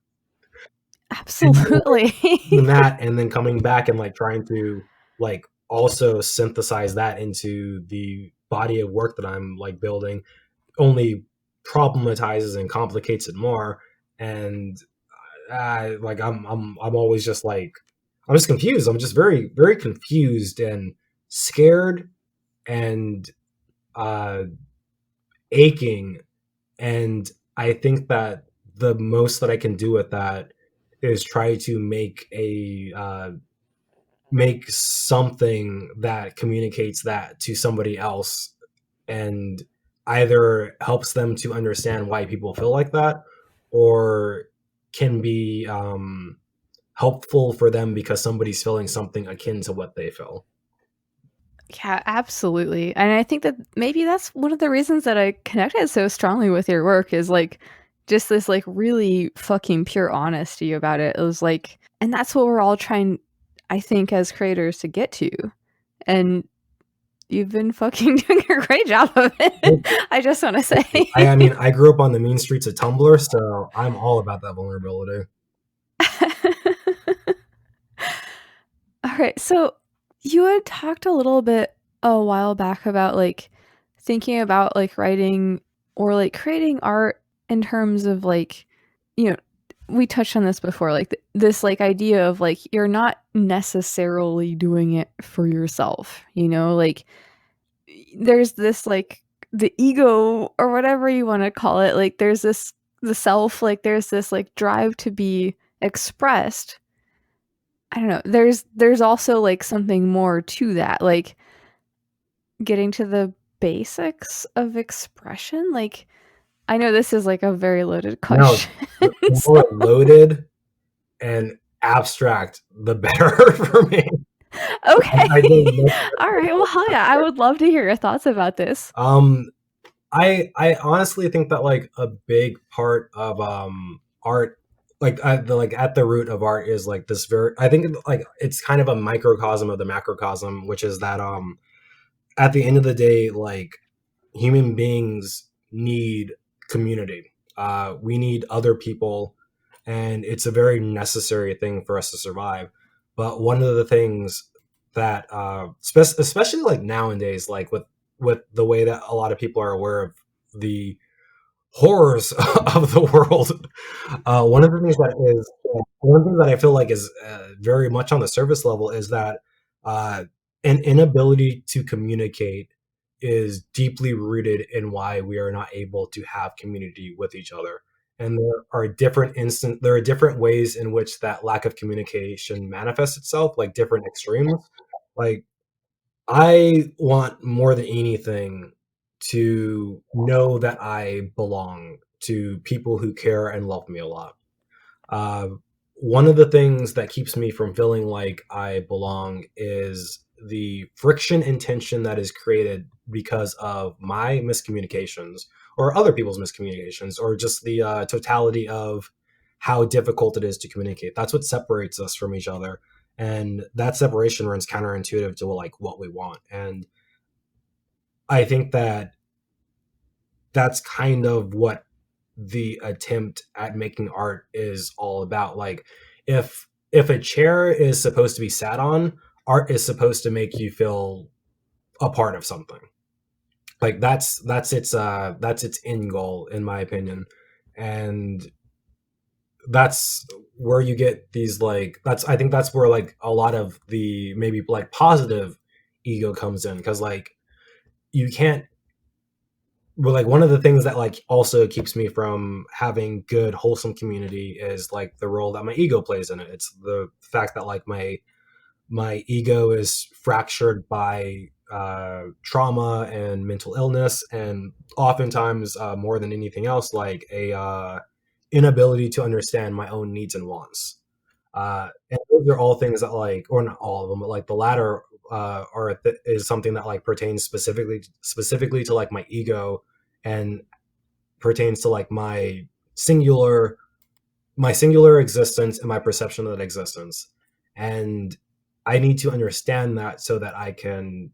Absolutely. And that, and then coming back and like trying to like also synthesize that into the body of work that I'm like building only problematizes and complicates it more. And like I'm always just like I'm just confused. I'm just very, very confused, and scared and aching. And I think that the most that I can do with that is try to make something that communicates that to somebody else, and either helps them to understand why people feel like that, or can be helpful for them because somebody's feeling something akin to what they feel. Yeah, absolutely. And I think that maybe that's one of the reasons that I connected so strongly with your work is like just this like really fucking pure honesty about it. It was like, and that's what we're all trying, I think, as creators to get to. And you've been fucking doing a great job of it. I just want to say. I mean, I grew up on the mean streets of Tumblr, so I'm all about that vulnerability. All right, so you had talked a little bit a while back about like thinking about like writing or like creating art in terms of like, you know, we touched on this before, like this like idea of like you're not necessarily doing it for yourself, you know, like there's this like the ego or whatever you want to call it, like there's this the self, like there's this like drive to be expressed. I don't know. There's also like something more to that, like getting to the basics of expression. Like I know this is like a very loaded question. No, the more loaded and abstract, the better for me. Okay. I think All right. Well, hell yeah. I would love to hear your thoughts about this. I honestly think that like a big part of art, like at the root of art is like this very, I think like it's kind of a microcosm of the macrocosm, which is that at the end of the day, like human beings need community. We need other people, and it's a very necessary thing for us to survive. But one of the things that especially like nowadays, like with the way that a lot of people are aware of the horrors of the world, one of the things that is one of the things that I feel like is very much on the surface level is that an inability to communicate is deeply rooted in why we are not able to have community with each other. And there are different ways in which that lack of communication manifests itself, like different extremes. Like I want more than anything to know that I belong to people who care and love me a lot. Uh, One of the things that keeps me from feeling like I belong is the friction and tension that is created because of my miscommunications or other people's miscommunications, or just the totality of how difficult it is to communicate. That's what separates us from each other. And that separation runs counterintuitive to like what we want. And I think that that's kind of what the attempt at making art is all about. Like if a chair is supposed to be sat on, art is supposed to make you feel a part of something. Like that's its end goal, in my opinion. And that's where you get these like I think that's where like a lot of the maybe like positive ego comes in, because like you can't, well, like one of the things that like also keeps me from having good wholesome community is like the role that my ego plays in it. It's the fact that like my ego is fractured by trauma and mental illness, and oftentimes more than anything else, like a inability to understand my own needs and wants. And those are all things that like, or not all of them, but like the latter is something that like pertains specifically to like my ego, and pertains to like my singular existence and my perception of that existence. And I need to understand that so that I can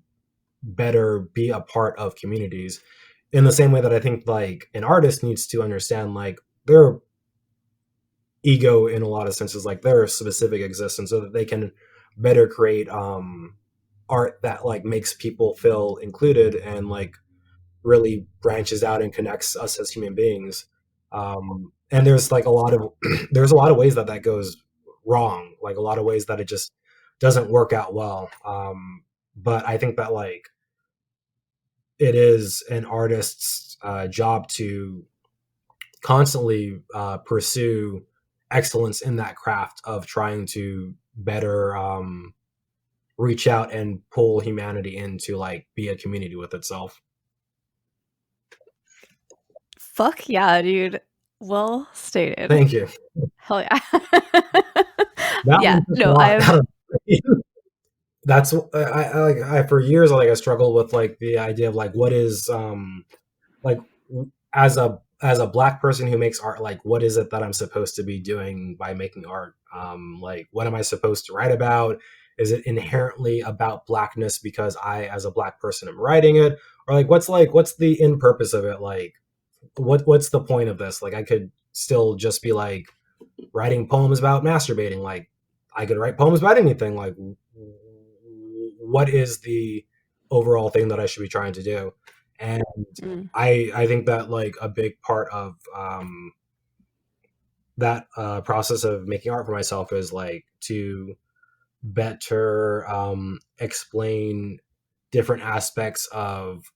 better be a part of communities, in the same way that I think like an artist needs to understand like their ego in a lot of senses, like their specific existence, so that they can better create art that like makes people feel included and like really branches out and connects us as human beings. And there's like a lot of there's a lot of ways that that goes wrong, like a lot of ways that it just doesn't work out well. but I think that like it is an artist's job to constantly pursue excellence in that craft of trying to better reach out and pull humanity in to like be a community with itself. Fuck yeah, dude. Well stated. Thank you. Hell yeah. That Yeah, was just a no, lot. I've That's I for years like I struggled with like the idea of like what is like as a black person who makes art, like what is it that I'm supposed to be doing by making art? Like what am I supposed to write about? Is it inherently about blackness because I as a black person am writing it? Or what's the end purpose of it? Like what's the point of this? Like I could still just be like writing poems about masturbating. Like I could write poems about anything. Like what is the overall thing that I should be trying to do? And I think that like a big part of that process of making art for myself is like to better explain different aspects of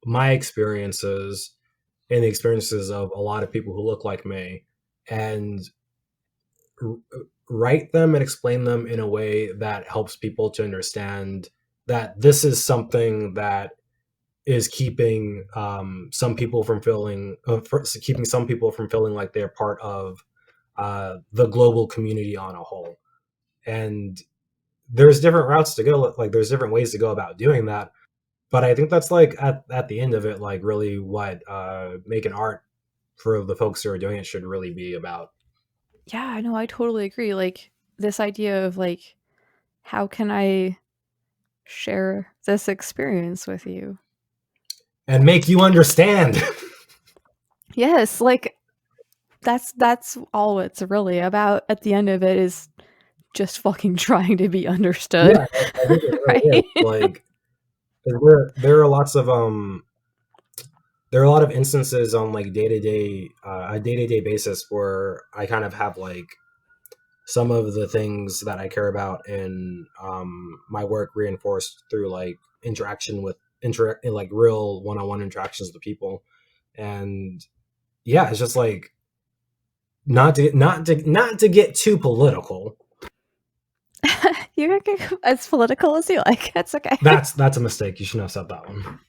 my experiences and the experiences of a lot of people who look like me, and r- write them and explain them in a way that helps people to understand that this is something that is keeping some people from feeling keeping some people from feeling like they're part of the global community on a whole. And there's different routes to go, like there's different ways to go about doing that, but I think that's like at the end of it like really what making art for the folks who are doing it should really be about. yeah, I know, I totally agree. Like this idea of like how can I share this experience with you? And make you understand. Yes, like that's all it's really about at the end of it is just fucking trying to be understood. Yeah, I think it really is. Right? Like there are lots of there are a lot of instances on like day-to-day basis where I kind of have like some of the things that I care about in my work reinforced through like interaction with like real one-on-one interactions with people. And yeah, it's just like not to get too political. You can get as political as you like. That's okay. That's a mistake. You shouldn't have said that one.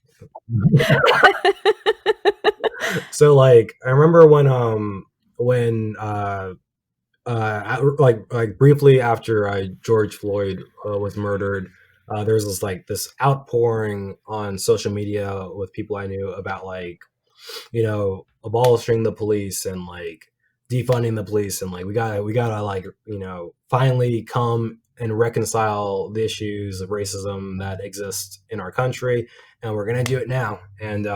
So like I remember when like briefly after George Floyd was murdered, there was this outpouring on social media with people I knew about like, you know, abolishing the police and like defunding the police, and like we gotta like, you know, finally come and reconcile the issues of racism that exist in our country, and we're gonna do it now. And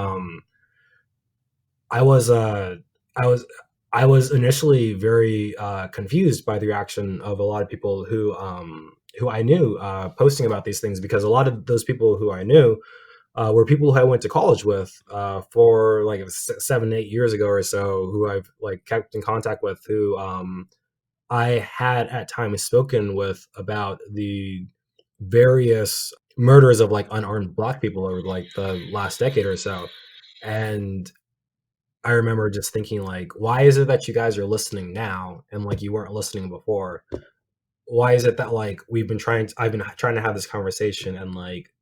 I was I was I was initially very confused by the reaction of a lot of people who I knew posting about these things, because a lot of those people who I knew were people who I went to college with for like 7-8 years ago or so, who I've like kept in contact with, who I had at times spoken with about the various murders of like unarmed black people over like the last decade or so. And I remember just thinking like, why is it that you guys are listening now and like you weren't listening before? Why is it that like I've been trying to have this conversation and like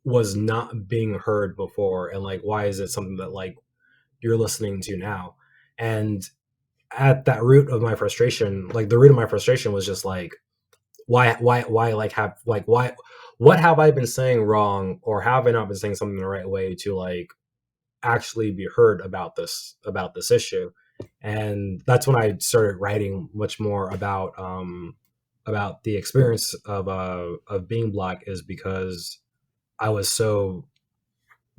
was not being heard before, and like why is it something that like you're listening to now? And at that root of my frustration, like the root of my frustration was just like, why like have like why what have I been saying wrong, or have I not been saying something the right way to like actually be heard about this issue? And that's when I started writing much more about the experience of being black, is because I was so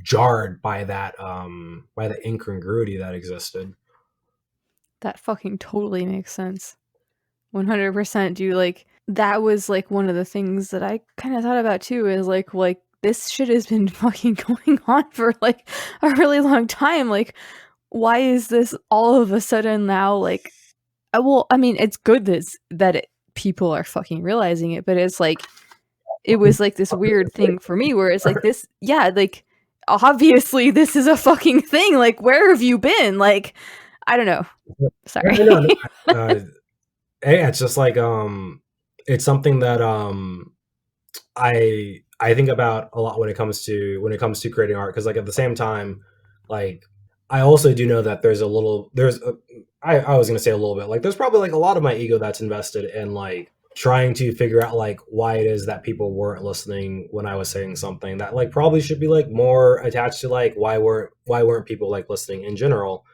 jarred by the incongruity that existed. That fucking totally makes sense. 100%, dude. Like that was like one of the things that I kind of thought about too, is like this shit has been fucking going on for like a really long time. Like why is this all of a sudden now like well, I mean, it's good that people are fucking realizing it, but it's like it was like this weird thing for me where it's like this, yeah, like obviously this is a fucking thing. Like, where have you been? Like, I don't know. Sorry. No, it's just like it's something that I think about a lot when it comes to creating art, because like at the same time, like I also do know that I was gonna say a little bit, like there's probably like a lot of my ego that's invested in like trying to figure out like why it is that people weren't listening when I was saying something that like probably should be like more attached to like why weren't people like listening in general.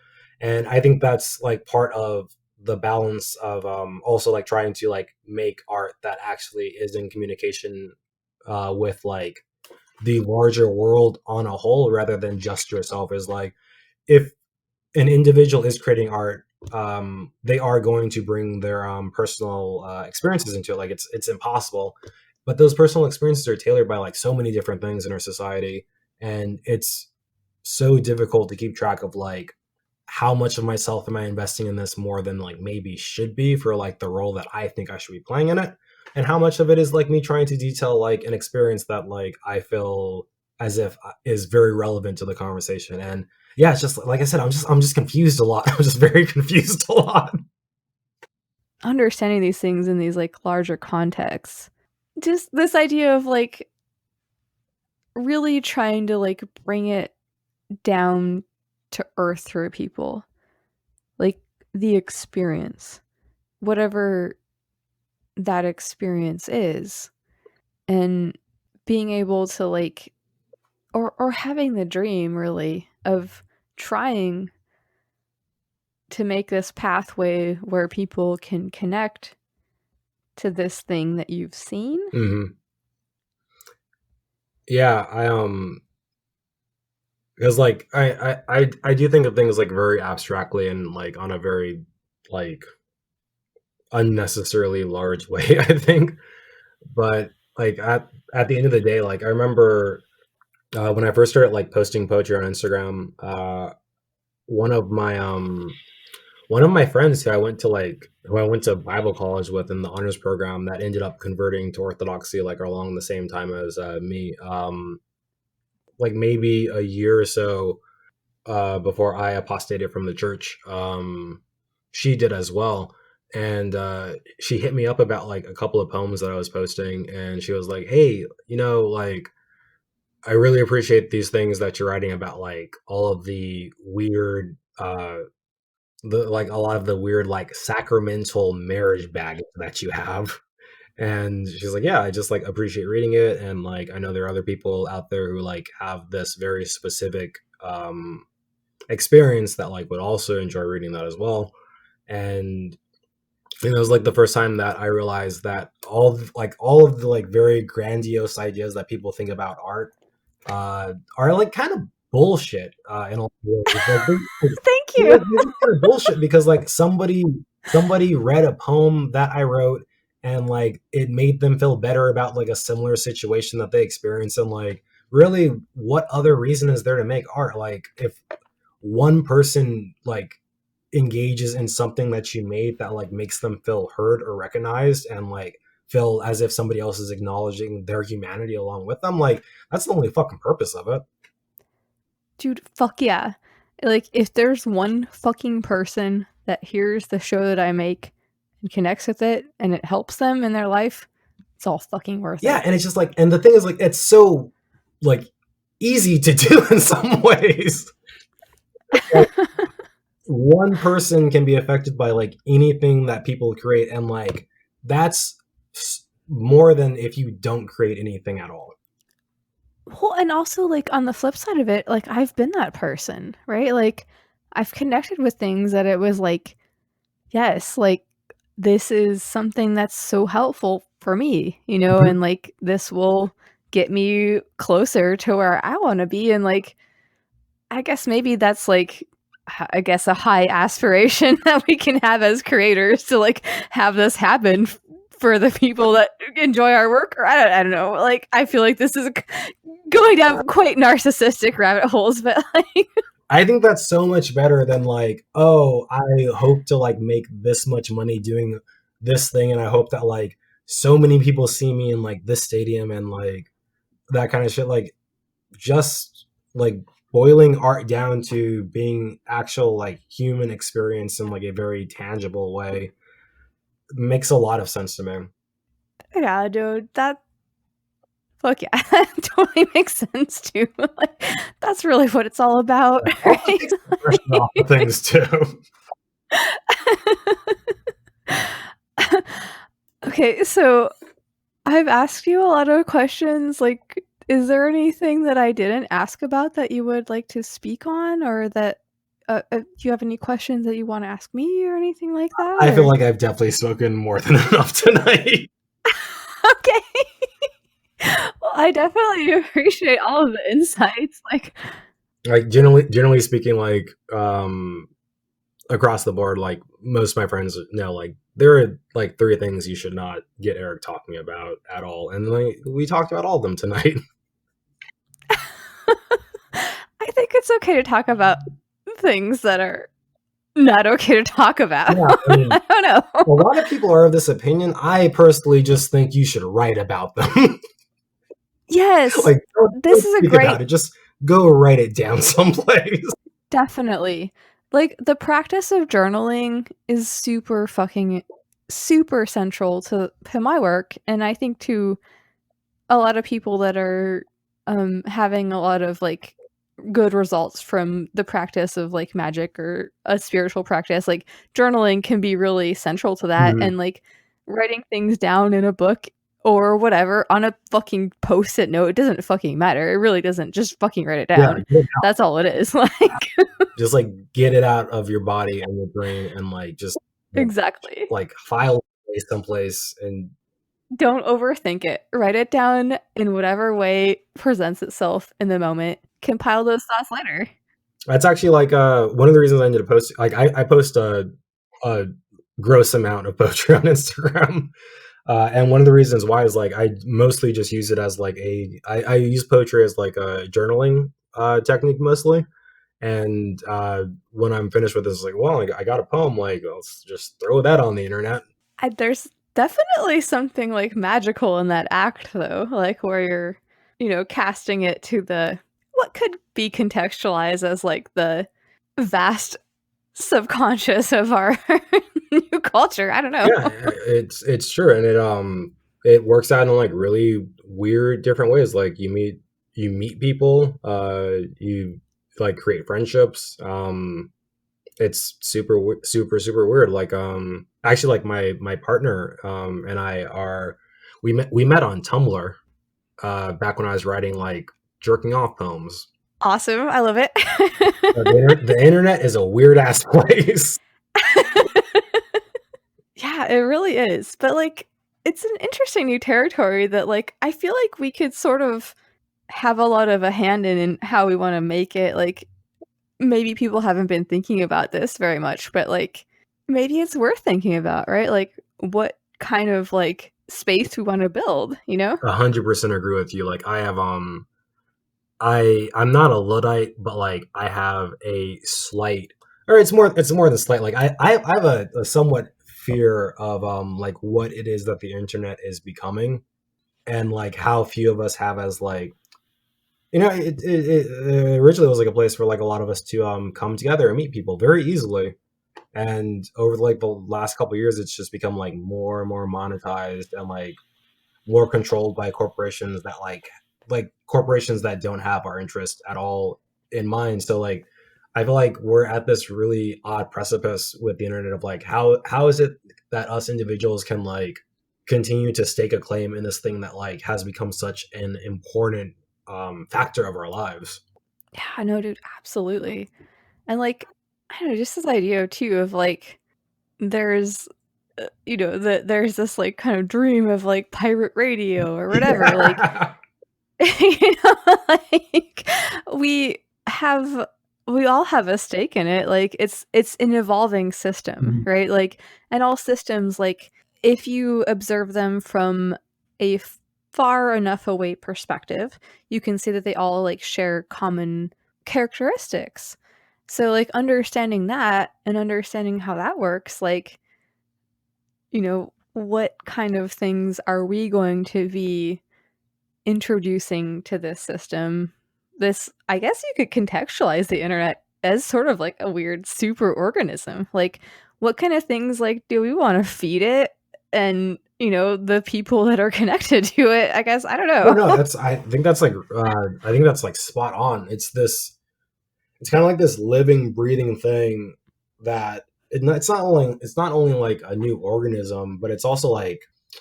And I think that's like part of the balance of also like trying to like make art that actually is in communication with like the larger world on a whole, rather than just yourself. Is like, if an individual is creating art, they are going to bring their personal experiences into it. Like it's impossible, but those personal experiences are tailored by like so many different things in our society, and it's so difficult to keep track of like how much of myself am I investing in this more than like maybe should be for like the role that I think I should be playing in it, and how much of it is like me trying to detail like an experience that like I feel as if is very relevant to the conversation. And yeah, it's just like I said, I'm just confused a lot. I'm just very confused a lot. Understanding these things in these like larger contexts, just this idea of like really trying to like bring it down to earth for people, like the experience, whatever that experience is, and being able to like or having the dream really of trying to make this pathway where people can connect to this thing that you've seen. Mm-hmm. Yeah, because like I do think of things like very abstractly and like on a very like unnecessarily large way, I think. But like at the end of the day, like I remember when I first started like posting poetry on Instagram, one of my friends who I went to Bible college with in the honors program, that ended up converting to Orthodoxy like along the same time as me, like maybe a year or so before I apostated from the church. She did as well. And she hit me up about like a couple of poems that I was posting, and she was like, "Hey, like I really appreciate these things that you're writing about, like all of the weird, like a lot of the weird, like sacramental marriage baggage that you have." And she's like, "Yeah, I just like appreciate reading it, and like I know there are other people out there who like have this very specific experience that like would also enjoy reading that as well." And it was like the first time that I realized that all of the like very grandiose ideas that people think about art are like kind of bullshit in all ways. Thank They're you. kind of bullshit, because like somebody read a poem that I wrote, and like it made them feel better about like a similar situation that they experienced. And like, really, what other reason is there to make art? Like, if one person like engages in something that you made that like makes them feel heard or recognized, and like feel as if somebody else is acknowledging their humanity along with them, like that's the only fucking purpose of it. Dude, fuck yeah. Like, if there's one fucking person that hears the show that I make and connects with it and it helps them in their life, it's all fucking worth Yeah, it. and it's just like, and the thing is like, it's so like easy to do in some ways. Like, one person can be affected by like anything that people create, and like that's more than if you don't create anything at all. Well, and also, like, on the flip side of it, like, I've been that person, right? Like, I've connected with things that it was like, yes, like, this is something that's so helpful for me, Mhm. and like, this will get me closer to where I want to be. And like, I guess maybe that's like, I guess a high aspiration that we can have as creators, to like have this happen for the people that enjoy our work. Or I don't know. Like, I feel like this is going down quite narcissistic rabbit holes, but like, I think that's so much better than like, oh, I hope to like make this much money doing this thing, and I hope that like so many people see me in like this stadium and like that kind of shit. Like just like boiling art down to being actual like human experience in like a very tangible way makes a lot of sense to me. Yeah, dude, that fuck yeah, that totally makes sense too. Like, that's really what it's all about, Also right? takes the pressure off of things too. Okay, so I've asked you a lot of questions. Like, is there anything that I didn't ask about that you would like to speak on, or that do you have any questions that you want to ask me or anything like that? I feel or- like I've definitely spoken more than enough tonight. Okay. Well, I definitely appreciate all of the insights. Like, Like generally speaking, like across the board, like most of my friends know, like there are like 3 things you should not get Eric talking about at all, and like we talked about all of them tonight. I think it's okay to talk about things that are not okay to talk about. Yeah, I mean, I don't know. a lot of people are of this opinion. I personally just think you should write about them. Yes, Like don't this is a speak great about it. Just go write it down someplace. Definitely. Like, the practice of journaling is super central to my work, and I think to a lot of people that are having a lot of like good results from the practice of like magic or a spiritual practice. Like, journaling can be really central to that, Mhm. and like writing things down in a book or whatever on a fucking post-it note, it doesn't fucking matter. It really doesn't. Just fucking write it Yeah, down. That's all it is. Like, just like get it out of your body and your brain and like just exactly. like file it someplace and Don't overthink it. Write it down in whatever way presents itself in the moment. Compile those thoughts later. that's actually like one of the reasons I ended up posting. Like I post a gross amount of poetry on Instagram, and one of the reasons why is like I mostly just use it as like I use poetry as like a journaling technique mostly. And when I'm finished with this, like, well, I got a poem. Like, let's just throw that on the internet. There's definitely something like magical in that act, though, like where you're, casting it to the what could be contextualized as like the vast subconscious of our new culture. I don't know. Yeah, it's true, and it works out in like really weird different ways. Like you meet people, you like create friendships. It's super weird. Like actually, like my partner and I are we met on Tumblr back when I was writing like jerking off poems. Awesome. I love it. The internet is a weird ass place. Yeah, it really is. But like, it's an interesting new territory that like I feel like we could sort of have a lot of a hand in how we want to make it. Like, maybe people haven't been thinking about this very much, but like maybe it's worth thinking about, right? Like, what kind of like space we want to build, 100% agree with you. Like I have I'm not a Luddite, but like I have a slight, or it's more than slight. Like I have a somewhat fear of like what it is that the internet is becoming, and like how few of us have as like it originally was like a place for like a lot of us to come together and meet people very easily, and over like the last couple of years it's just become like more and more monetized and like more controlled by corporations that like corporations that don't have our interest at all in mind. So like I feel like we're at this really odd precipice with the internet of like how is it that us individuals can like continue to stake a claim in this thing that like has become such an important factor of our lives. Yeah, no, dude, absolutely. And like, I don't know, just this idea too of like there's there's this like kind of dream of like pirate radio or whatever. Like, like we have we all have a stake in it. Like, it's an evolving system, Mhm. right? Like, and all systems, like, if you observe them from a far enough away perspective, you can see that they all like share common characteristics. So like understanding that and understanding how that works, like, what kind of things are we going to be introducing to this system? This, I guess you could contextualize the internet as sort of like a weird super organism. Like, what kind of things like do we want to feed it? And the people that are connected to it, I guess, I don't No, know. I think that's like spot on. It's kind of like this living, breathing thing that it's not only like a new organism, but it's also like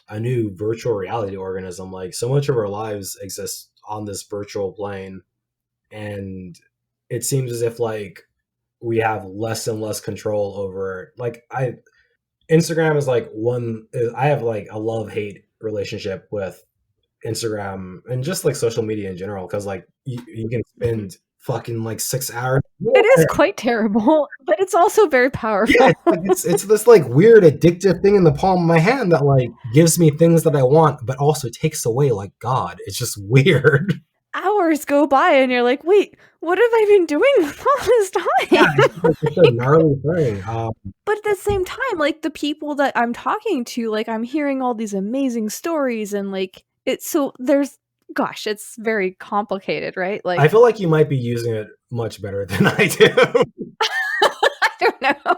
a new virtual reality organism. Like, so much of our lives exist on this virtual plane, and it seems as if like we have less and less control over, like, Instagram is like I have like a love-hate relationship with Instagram and just like social media in general, because like you can spend fucking like 6 hours. It is quite terrible, but it's also very powerful. Yeah, it's this like weird addictive thing in the palm of my hand that like gives me things that I want, but also takes away like God. It's just weird. Hours go by and you're like, wait, what have I been doing with all this time? Yeah, it's a gnarly thing. But at the same time, like, the people that I'm talking to, like, I'm hearing all these amazing stories, and like it's very complicated, right? Like, I feel like you might be using it much better than I do. I don't know.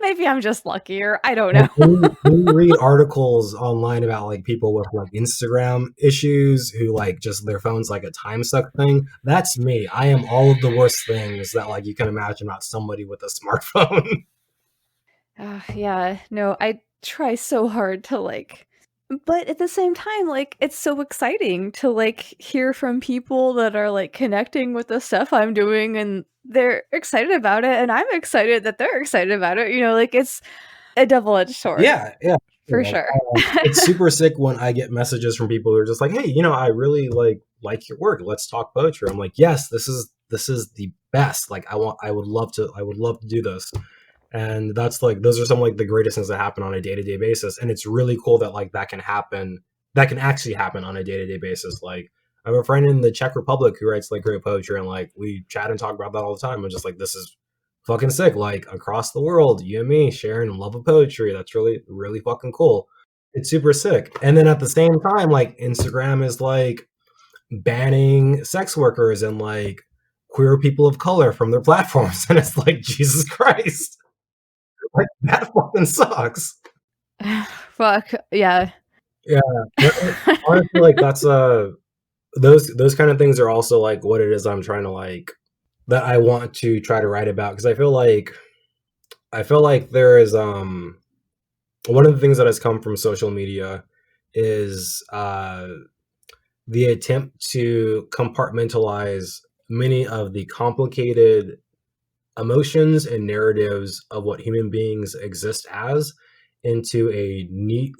Maybe I'm just luckier. I don't know. When you read articles online about like people with like Instagram issues who like just their phone's like a time suck thing, that's me. I am all of the worst things that like you can imagine about somebody with a smartphone. Yeah, no, I try so hard to like, but at the same time, like, it's so exciting to like hear from people that are like connecting with the stuff I'm doing, and they're excited about it, and I'm excited that they're excited about it. Like, it's a double-edged sword. Yeah. For sure. It's super sick when I get messages from people who are just like, "Hey, I really like your work. Let's talk poetry." I'm like, "Yes, this is the best. Like, I would love to do this." And that's like, those are some like the greatest things that happen on a day-to-day basis, and it's really cool that like that can actually happen on a day-to-day basis. Like, I have a friend in the Czech Republic who writes like great poetry, and like we chat and talk about that all the time. I'm just like, this is fucking sick. Like, across the world, you and me sharing love of poetry. That's really, really fucking cool. It's super sick. And then at the same time, like, Instagram is like banning sex workers and like queer people of color from their platforms, and it's like, Jesus Christ. Like, that fucking sucks. Fuck, yeah. Yeah. Honestly, like, that's those kind of things are also like what it is I'm trying to like, that I want to try to write about, because I feel like there is one of the things that has come from social media is the attempt to compartmentalize many of the complicated emotions and narratives of what human beings exist as into a neat,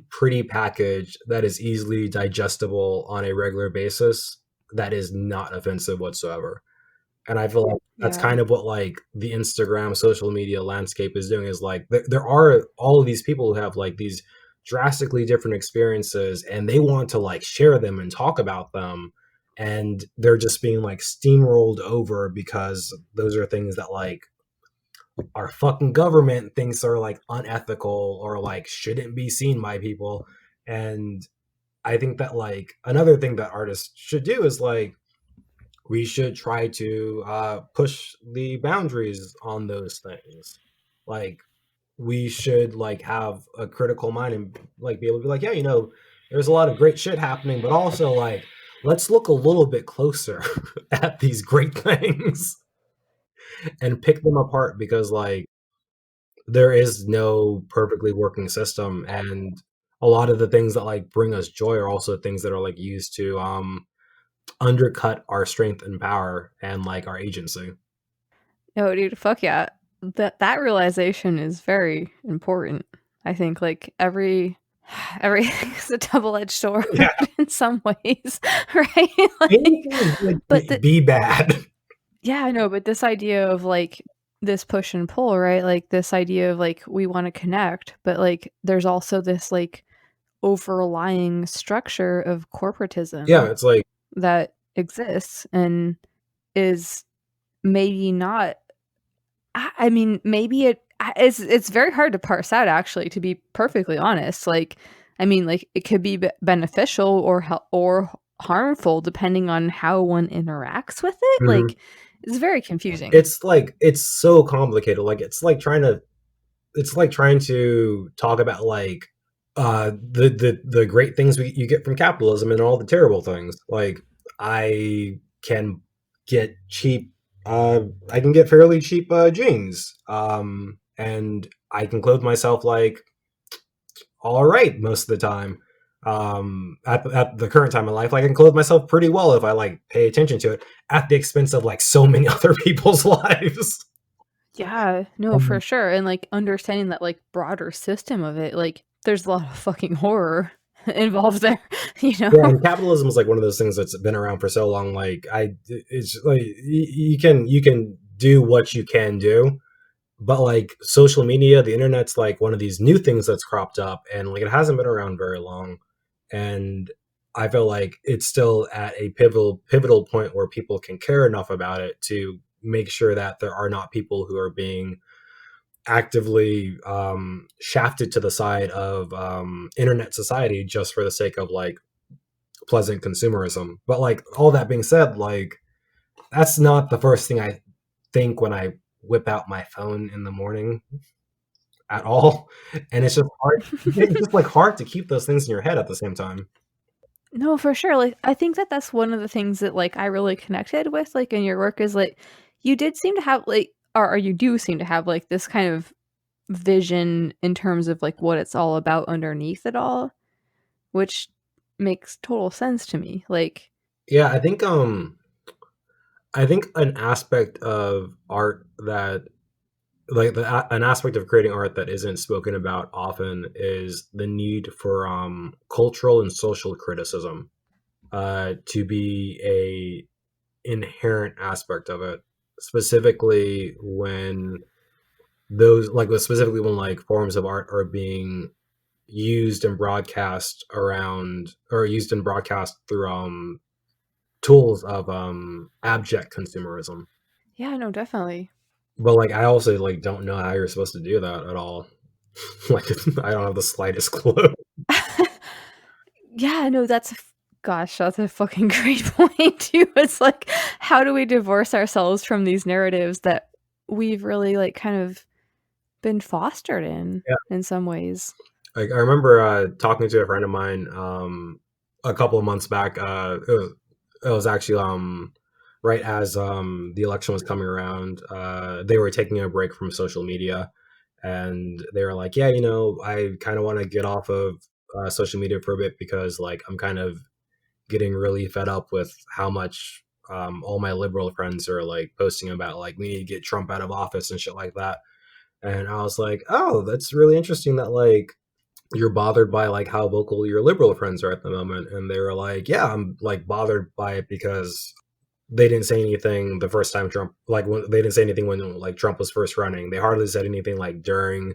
pretty package that is easily digestible on a regular basis, that is not offensive whatsoever. And I feel like that's kind of what like the Instagram social media landscape is doing, is like there are all of these people who have like these drastically different experiences, and they want to like share them and talk about them, and they're just being like steamrolled over because those are things that like our fucking government thinks are like unethical or like shouldn't be seen by people. And I think that like another thing that artists should do is like, we should try to push the boundaries on those things. Like, we should like have a critical mind and like be able to be like, yeah, there's a lot of great shit happening, but also like, let's look a little bit closer at these great things and pick them apart, because like there is no perfectly working system, and a lot of the things that like bring us joy are also things that are like used to undercut our strength and power and like our agency. No, dude, fuck yeah. That realization is very important. I think like everything is a double-edged sword in some ways, right? Like, be bad. Yeah, I know, but this idea of like this push and pull, right? Like this idea of like we want to connect, but like there's also this like overlying structure of corporatism. Yeah, it's like that exists and is maybe not I mean, maybe it's very hard to parse out, actually, to be perfectly honest. Like, I mean, like, it could be beneficial or harmful depending on how one interacts with it. Mhm. Like, it's very confusing. It's like it's so complicated. Like it's like trying to talk about like the great things you get from capitalism and all the terrible things. Like I can get cheap I can get fairly cheap jeans. And I can clothe myself like all right most of the time. At the current time in life, like, I can clothe myself pretty well if I like pay attention to it at the expense of like so many other people's lives. Yeah, no, for sure. And like understanding that like broader system of it, like there's a lot of fucking horror involved there, you know? Yeah, and capitalism is like one of those things that's been around for so long. It's like you can do what you can do, but like social media, the internet's like one of these new things that's cropped up, and like it hasn't been around very long. And I feel like it's still at a pivotal point where people can care enough about it to make sure that there are not people who are being actively shafted to the side of internet society just for the sake of like pleasant consumerism. But like all that being said, like that's not the first thing I think when I whip out my phone in the morning at all. And it's just hard. It's just like hard to keep those things in your head at the same time. No, for sure. Like, I think that that's one of the things that like I really connected with, like in your work, is like you did seem to have like, or you do seem to have like this kind of vision in terms of like what it's all about underneath it all, which makes total sense to me. Like, Yeah, I think an aspect of art that like an aspect of creating art that isn't spoken about often is the need for cultural and social criticism to be a inherent aspect of it, specifically when like forms of art are being used and broadcast around or used and broadcast through tools of abject consumerism. yeah, no, definitely. But like I also like don't know how you're supposed to do that at all. Like I don't have the slightest clue. Yeah, no, gosh, that's a fucking great point too. It's like, how do we divorce ourselves from these narratives that we've really like kind of been fostered in some ways? Like I remember talking to a friend of mine a couple of months back. It was actually right as the election was coming around. They were taking a break from social media, and they were like, "Yeah, I kind of want to get off of social media for a bit because like I'm kind of getting really fed up with how much all my liberal friends are like posting about like we need to get Trump out of office and shit like that." And I was like, "Oh, that's really interesting that like you're bothered by like how vocal your liberal friends are at the moment." And they were like, "Yeah, I'm like bothered by it because they didn't say anything the first time Trump, like when they didn't say anything when like Trump was first running. They hardly said anything like during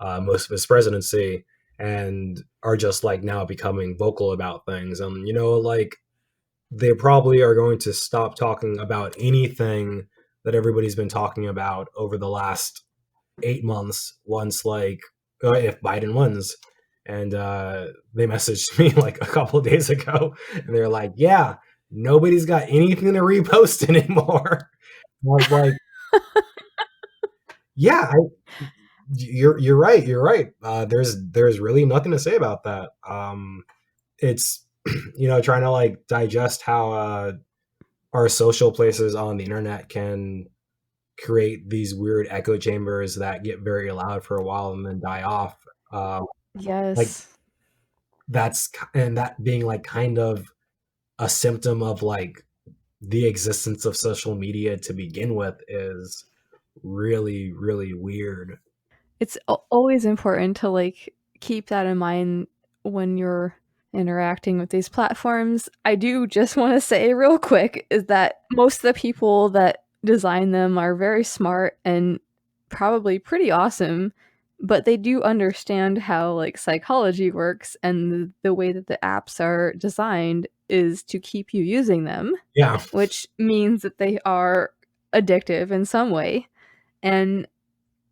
most of his presidency, and are just like now becoming vocal about things. And like they probably are going to stop talking about anything that everybody's been talking about over the last 8 months once like if Biden wins." And they messaged me like a couple of days ago, and they're like, "Yeah, nobody's got anything to repost anymore." I was like, "Yeah, you're right. You're right. There's really nothing to say about that." It's trying to like digest how our social places on the internet can create these weird echo chambers that get very loud for a while and then die off. Like Yes. and that being like kind of a symptom of like the existence of social media to begin with is really, really weird. It's always important to like keep that in mind when you're interacting with these platforms. I do just want to say real quick is that most of the people that design them are very smart and probably pretty awesome, but they do understand how like psychology works, and the way that the apps are designed is to keep you using them, Yeah. which means that they are addictive in some way. And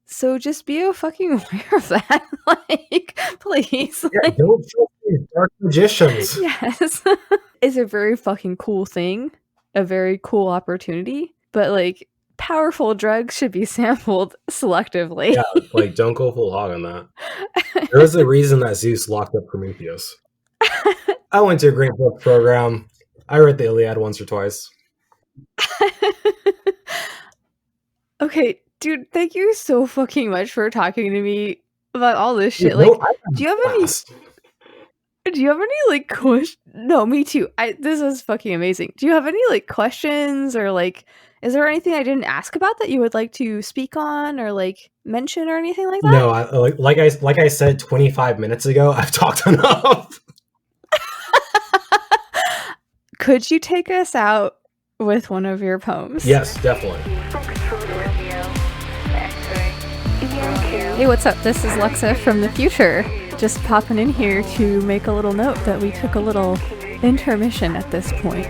so just be fucking aware of that. Like, please. Yeah, Like, don't trust these dark magicians. yes. It's a very fucking cool thing, a very cool opportunity, but like powerful drugs should be sampled selectively. Yeah, like don't go full hog on that. There's a reason that Zeus locked up Prometheus. I went to a great book program. I read the Iliad once or twice. Okay, dude, thank you so fucking much for talking to me about all this shit. Dude, Like, no, I had do you have any blast. like questions? No, me too. This is fucking amazing. Do you have any like questions or like is there anything I didn't ask about that you would like to speak on or like mention or anything like that? No, like I said 25 minutes ago, I've talked enough. Could you take us out with one of your poems? Yes, definitely. Hey, what's up? This is Luxa from the future. Just popping in here to make a little note that we took a little intermission at this point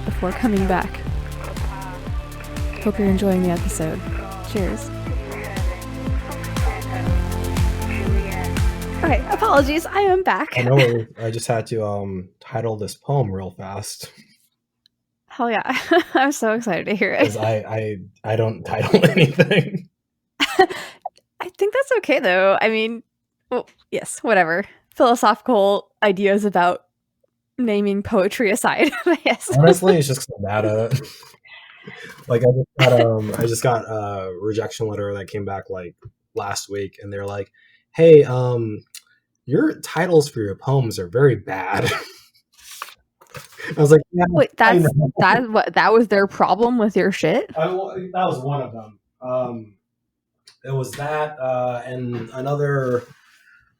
before coming back. Hope you're enjoying the episode. Cheers. Alright, apologies, I am back. I know. I just had to title this poem real fast Hell yeah. I'm so excited to hear it. because I don't title anything. I think that's okay though. I mean, well, yes, whatever. Philosophical ideas about naming poetry aside, yes. Honestly, it's just 'cause I'm mad at it. Like I just got a rejection letter that came back like last week, and they're like, "Hey, your titles for your poems are very bad." I was like, "Yeah." Wait, I know. that was their problem with your shit? That was one of them. It was that, and another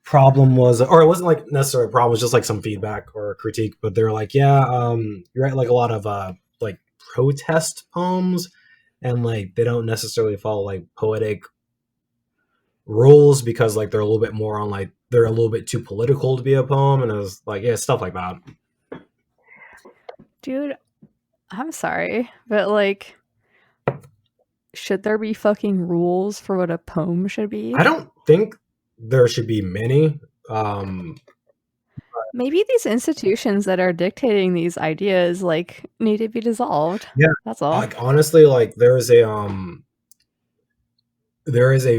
problem was, or it wasn't like necessarily a problem, it was just like some feedback or critique, but they're like, yeah, you write like a lot of like protest poems, and like they don't necessarily follow like poetic rules because like they're a little bit more on like they're a little bit too political to be a poem, and it was like, yeah, stuff like that. Dude, I'm sorry, but like, should there be fucking rules for what a poem should be? I don't think there should be many. Maybe these institutions that are dictating these ideas like need to be dissolved. Yeah, that's all. like honestly, like there is a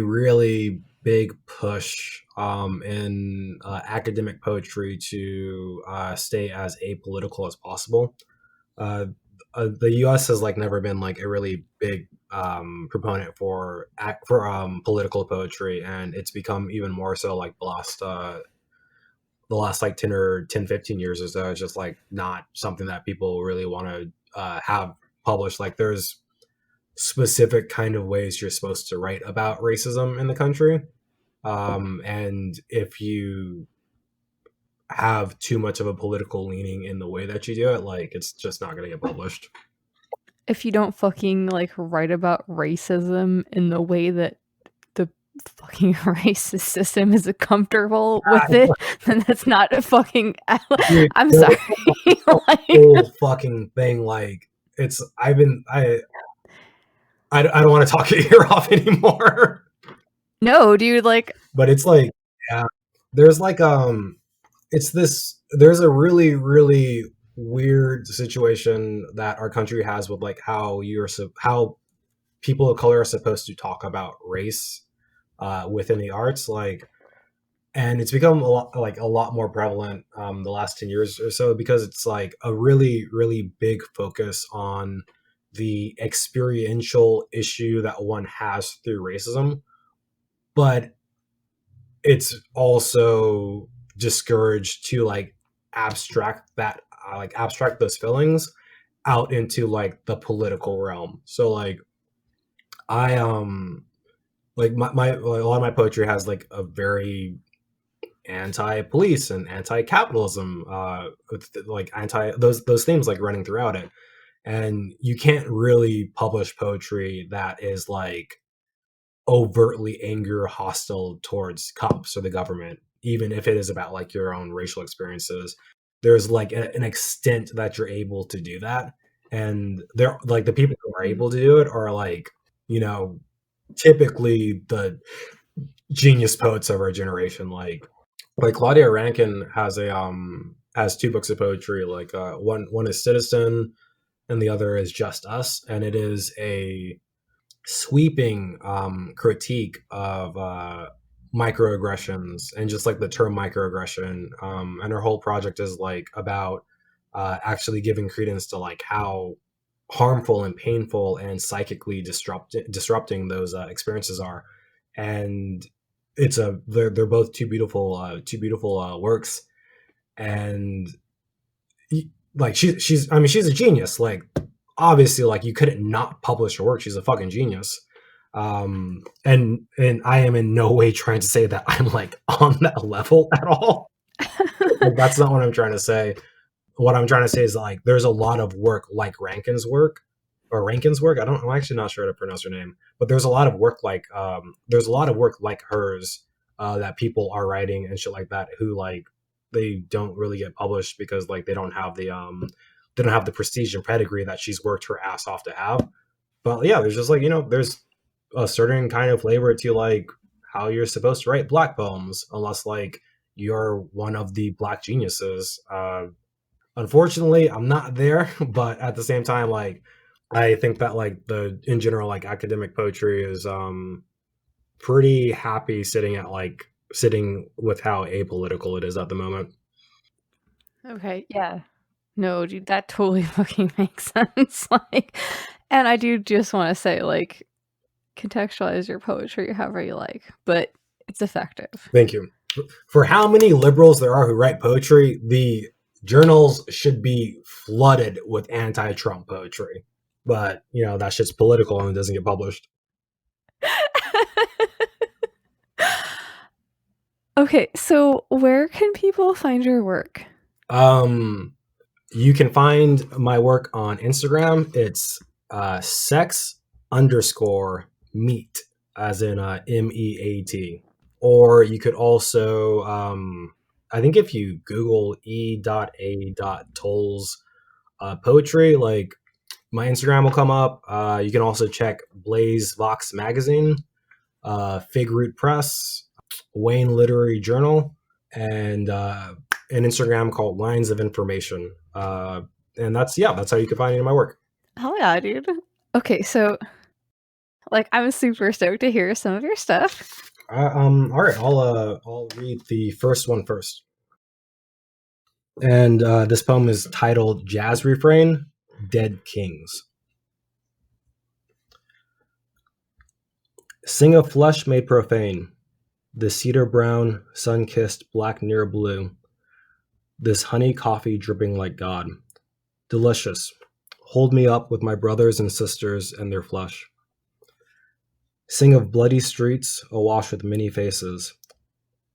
really big push in academic poetry to stay as apolitical as possible. The U.S. has like never been like a really big proponent for political poetry, and it's become even more so like the last like 15 years or so. It's just like not something that people really want to have published. Like there's specific kind of ways you're supposed to write about racism in the country, and if you have too much of a political leaning in the way that you do it, like it's just not going to get published. If you don't fucking like write about racism in the way that the fucking racist system is comfortable with it, then that's not a fucking. Dude, I'm sorry. Like, whole fucking thing, like it's. I don't want to talk your ear off anymore. No, dude, like. But it's like, yeah, there's like there's a really, really weird situation that our country has with like how people of color are supposed to talk about race within the arts, like, and it's become a lot more prevalent the last 10 years or so, because it's like a really, really big focus on the experiential issue that one has through racism, but it's also discouraged to like abstract those feelings out into like the political realm. So like I like my a lot of my poetry has like a very anti-police and anti-capitalism with like those themes like running throughout it, and you can't really publish poetry that is like overtly angry or hostile towards cops or the government, even if it is about like your own racial experiences. There's like an extent that you're able to do that, and they're like the people who are able to do it are like, you know, typically the genius poets of our generation. Like Claudia Rankine has two books of poetry. Like one is Citizen, and the other is Just Us, and it is a sweeping critique of microaggressions and just like the term microaggression. And her whole project is like about actually giving credence to like how harmful and painful and psychically disrupting those experiences are. And they're both two beautiful works. And like she's I mean she's a genius. Like obviously like you couldn't not publish her work. She's a fucking genius. And I am in no way trying to say that I'm like on that level at all. Like, that's not what I'm trying to say. What I'm trying to say is like there's a lot of work like Rankin's work or Rankin's work. I'm actually not sure how to pronounce her name, but there's a lot of work like hers that people are writing and shit like that who like they don't really get published because like they don't have the prestige and pedigree that she's worked her ass off to have. But yeah, there's just like, there's a certain kind of flavor to like how you're supposed to write black poems, unless like you're one of the black geniuses. Unfortunately, I'm not there, but at the same time, like I think that like in general, like academic poetry is pretty happy sitting with how apolitical it is at the moment. Okay, yeah. No, dude, that totally fucking makes sense. Like, and I do just want to say, like, contextualize your poetry however you like, but it's effective. Thank you. For how many liberals there are who write poetry, the journals should be flooded with anti-Trump poetry. But, that shit's political and it doesn't get published. Okay, so where can people find your work? You can find my work on Instagram. It's sex_meet, as in MEAT. Or you could also, I think if you Google E.A.Toles poetry, like my Instagram will come up. You can also check Blaze Vox Magazine, Fig Root Press, Wayne Literary Journal, and an Instagram called Lines of Information. And that's how you can find any of my work. Hell yeah, dude. Okay, so like I'm super stoked to hear some of your stuff. All right, I'll read the first one first. And this poem is titled Jazz Refrain, Dead Kings. Sing of flesh made profane, the cedar brown, sun-kissed black near blue, this honey coffee dripping like God. Delicious. Hold me up with my brothers and sisters and their flesh. Sing of bloody streets, awash with many faces.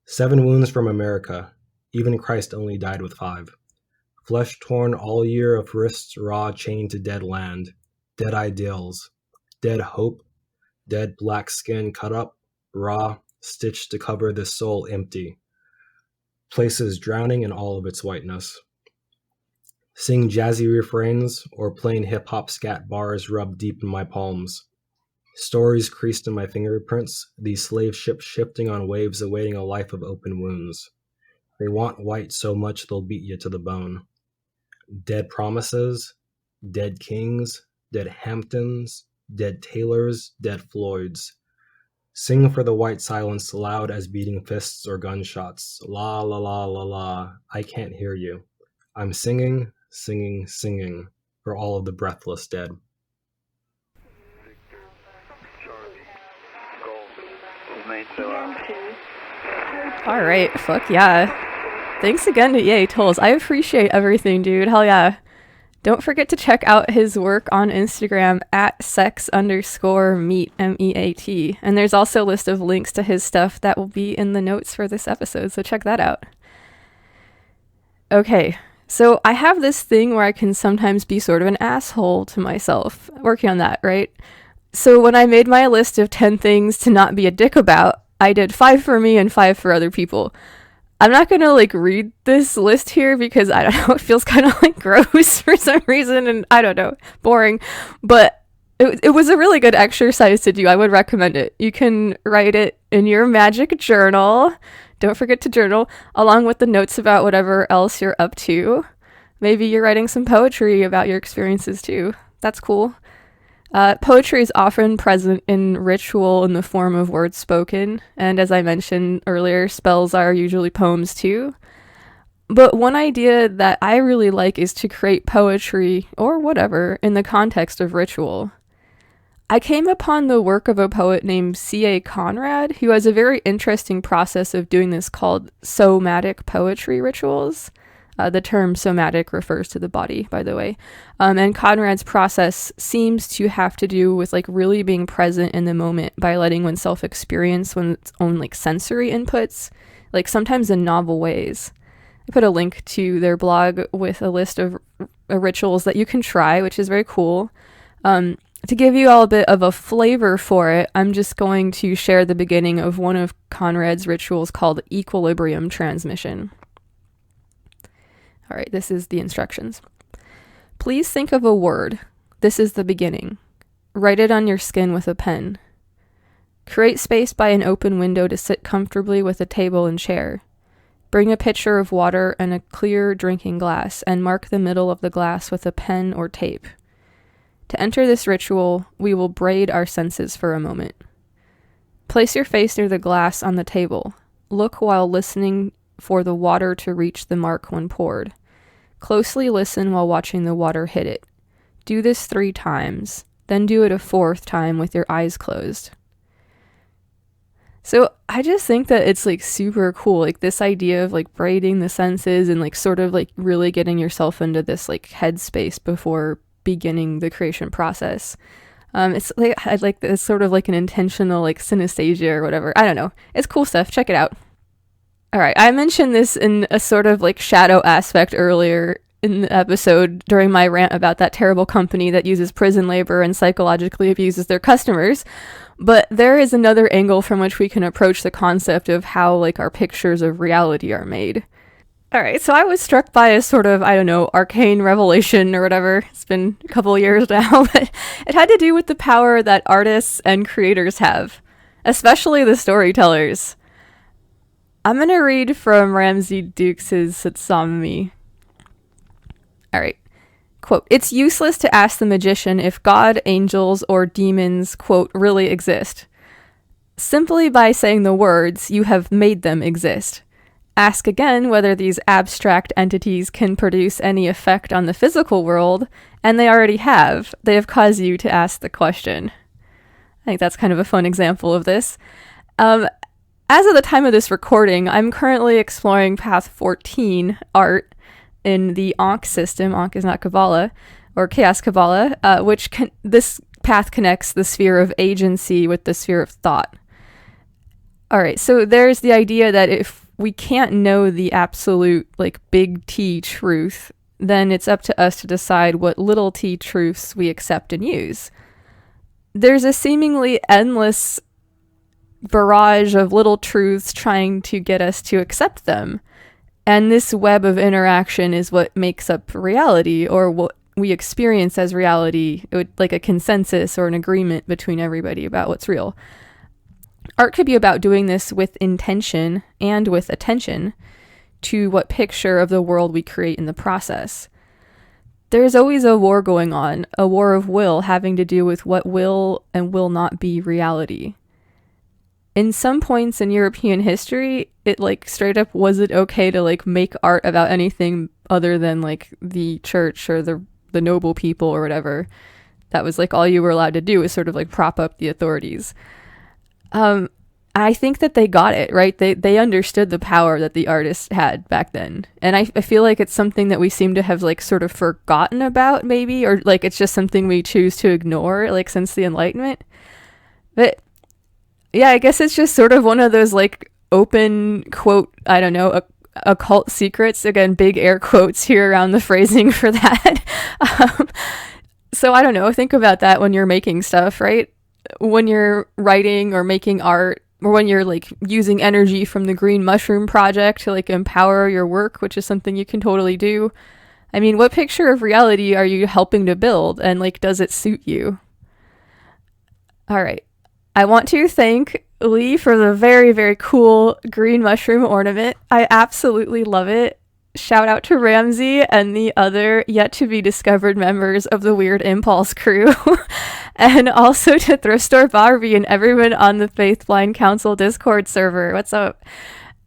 7 wounds from America, even Christ only died with 5. Flesh torn all year of wrists raw chained to dead land, dead ideals, dead hope, dead black skin cut up, raw, stitched to cover this soul empty. Places drowning in all of its whiteness. Sing jazzy refrains or plain hip-hop scat bars rubbed deep in my palms. Stories creased in my fingerprints, these slave ships shifting on waves awaiting a life of open wounds. They want white so much they'll beat you to the bone. Dead promises, dead kings, dead Hamptons, dead Taylors, dead Floyds. Sing for the white silence loud as beating fists or gunshots. La la la la la, I can't hear you. I'm singing, singing, singing for all of the breathless dead. All right, fuck yeah. Thanks again to EA Toles. I appreciate everything, dude. Hell yeah. Don't forget to check out his work on Instagram at sex_meet, MEAT. And there's also a list of links to his stuff that will be in the notes for this episode, so check that out. Okay, so I have this thing where I can sometimes be sort of an asshole to myself, working on that, right? So when I made my list of 10 things to not be a dick about, I did 5 for me and 5 for other people. I'm not gonna like read this list here because I don't know, it feels kind of like gross for some reason and I don't know, boring. But it was a really good exercise to do. I would recommend it. You can write it in your magic journal. Don't forget to journal, along with the notes about whatever else you're up to. Maybe you're writing some poetry about your experiences too. That's cool. Poetry is often present in ritual in the form of words spoken, and as I mentioned earlier, spells are usually poems too. But one idea that I really like is to create poetry, or whatever, in the context of ritual. I came upon the work of a poet named C.A. Conrad, who has a very interesting process of doing this called somatic poetry rituals. The term somatic refers to the body, by the way. And Conrad's process seems to have to do with like really being present in the moment by letting oneself experience one's own like sensory inputs, like sometimes in novel ways. I put a link to their blog with a list of rituals that you can try, which is very cool. To give you all a bit of a flavor for it, I'm just going to share the beginning of one of Conrad's rituals called equilibrium transmission. All right, this is the instructions. Please think of a word. This is the beginning. Write it on your skin with a pen. Create space by an open window to sit comfortably with a table and chair. Bring a pitcher of water and a clear drinking glass and mark the middle of the glass with a pen or tape. To enter this ritual, we will braid our senses for a moment. Place your face near the glass on the table. Look while listening for the water to reach the mark when poured. Closely listen while watching the water hit it. Do this 3 times, then do it a 4th time with your eyes closed. So I just think that it's like super cool, like this idea of like braiding the senses and like sort of like really getting yourself into this like headspace before beginning the creation process. It's like I like it's sort of like an intentional like synesthesia or whatever. I don't know. It's cool stuff. Check it out. All right, I mentioned this in a sort of like shadow aspect earlier in the episode during my rant about that terrible company that uses prison labor and psychologically abuses their customers. But there is another angle from which we can approach the concept of how like our pictures of reality are made. All right, so I was struck by a sort of, I don't know, arcane revelation or whatever. It's been a couple of years now, but it had to do with the power that artists and creators have, especially the storytellers. I'm going to read from Ramsey Dukes' S.O.T.B.M.E. All right. Quote, "It's useless to ask the magician if God, angels, or demons, quote, really exist. Simply by saying the words, you have made them exist. Ask again whether these abstract entities can produce any effect on the physical world, and they already have. They have caused you to ask the question." I think that's kind of a fun example of this. As of the time of this recording, I'm currently exploring path 14, art, in the Ankh system. Ankh is not Kabbalah, or Chaos Kabbalah, this path connects the sphere of agency with the sphere of thought. All right, so there's the idea that if we can't know the absolute, like, big T truth, then it's up to us to decide what little t truths we accept and use. There's a seemingly endless barrage of little truths trying to get us to accept them. And this web of interaction is what makes up reality, or what we experience as reality, like a consensus or an agreement between everybody about what's real. Art could be about doing this with intention and with attention to what picture of the world we create in the process. There's always a war going on, a war of will having to do with what will and will not be reality. In some points in European history, it like straight up wasn't okay to like make art about anything other than like the church or the noble people or whatever. That was like all you were allowed to do, was sort of like prop up the authorities. I think that they got it, right? They understood the power that the artists had back then. And I feel like it's something that we seem to have like sort of forgotten about maybe, or like it's just something we choose to ignore like since the Enlightenment. But yeah, I guess it's just sort of one of those like open quote, I don't know, occult secrets. Again, big air quotes here around the phrasing for that. So I don't know, think about that when you're making stuff, right? When you're writing or making art, or when you're like using energy from the Green Mushroom Project to like empower your work, which is something you can totally do. I mean, what picture of reality are you helping to build, and like, does it suit you? All right. I want to thank Lee for the very, very cool green mushroom ornament. I absolutely love it. Shout out to Ramsey and the other yet to be discovered members of the Weird Impulse crew. And also to Thrift Store Barbie and everyone on the Faith Blind Council Discord server. What's up?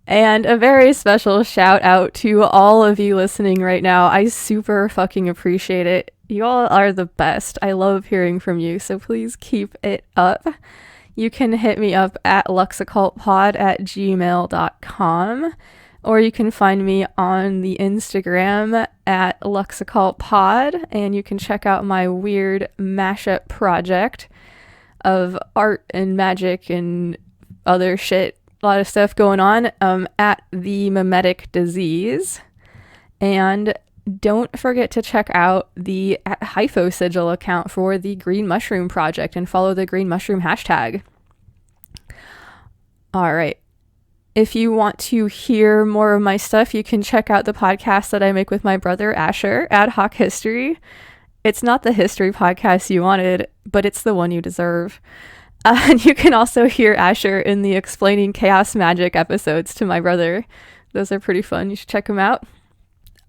And a very special shout out to all of you listening right now. I super fucking appreciate it. You all are the best. I love hearing from you, so please keep it up. You can hit me up at luxoccultpod@gmail.com, or you can find me on the Instagram at luxoccultpod, and you can check out my weird mashup project of art and magic and other shit. A lot of stuff going on at the Mimetic Disease. And don't forget to check out the Hypho-Sigil account for the Green Mushroom Project and follow the Green Mushroom hashtag. All right. If you want to hear more of my stuff, you can check out the podcast that I make with my brother Asher, Ad Hoc History. It's not the history podcast you wanted, but it's the one you deserve. And you can also hear Asher in the Explaining Chaos Magic episodes to my brother. Those are pretty fun. You should check them out.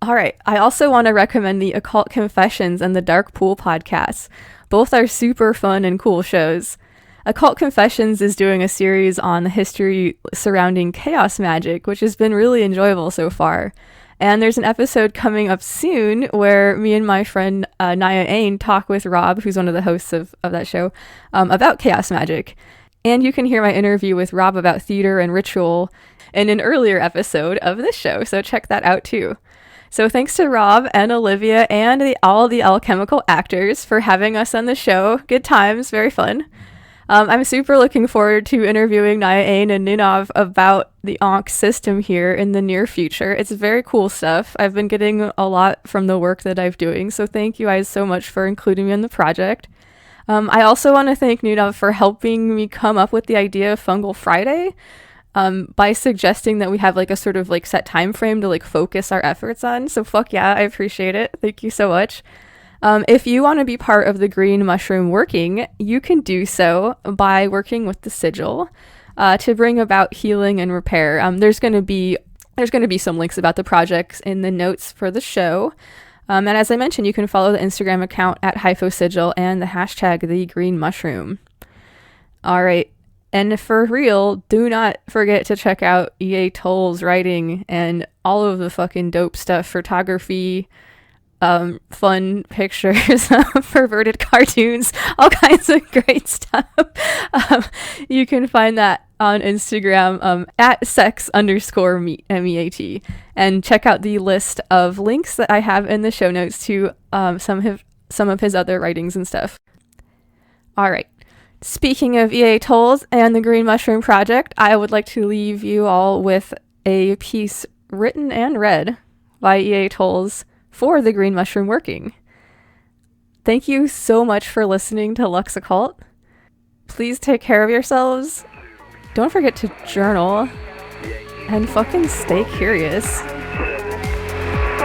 All right. I also want to recommend the Occult Confessions and the Dark Pool podcasts. Both are super fun and cool shows. Occult Confessions is doing a series on the history surrounding chaos magic, which has been really enjoyable so far. And there's an episode coming up soon where me and my friend Naya Ain talk with Rob, who's one of the hosts of that show, about chaos magic. And you can hear my interview with Rob about theater and ritual in an earlier episode of this show, so check that out too. So thanks to Rob and Olivia and all the alchemical actors for having us on the show. Good times, very fun. I'm super looking forward to interviewing Naya Ain and Ninov about the Ankh system here in the near future. It's very cool stuff. I've been getting a lot from the work that I'm doing, so thank you guys so much for including me in the project. I also want to thank Ninov for helping me come up with the idea of Fungal Friday by suggesting that we have like a sort of like set time frame to like focus our efforts on. So fuck yeah, I appreciate it. Thank you so much. If you want to be part of the Green Mushroom working, you can do so by working with the sigil to bring about healing and repair. There's going to be some links about the projects in the notes for the show. And as I mentioned, you can follow the Instagram account at Hypho-Sigil and the hashtag the Green Mushroom. All right. And for real, do not forget to check out EA Toles' writing and all of the fucking dope stuff, photography, fun pictures, perverted cartoons, all kinds of great stuff. You can find that on Instagram at sex_meat, and check out the list of links that I have in the show notes to some of his other writings and stuff. All right. Speaking of EA Toles and the Green Mushroom Project, I would like to leave you all with a piece written and read by EA Toles for the Green Mushroom working. Thank you so much for listening to Lux Occult. Please take care of yourselves. Don't forget to journal. And fucking stay curious.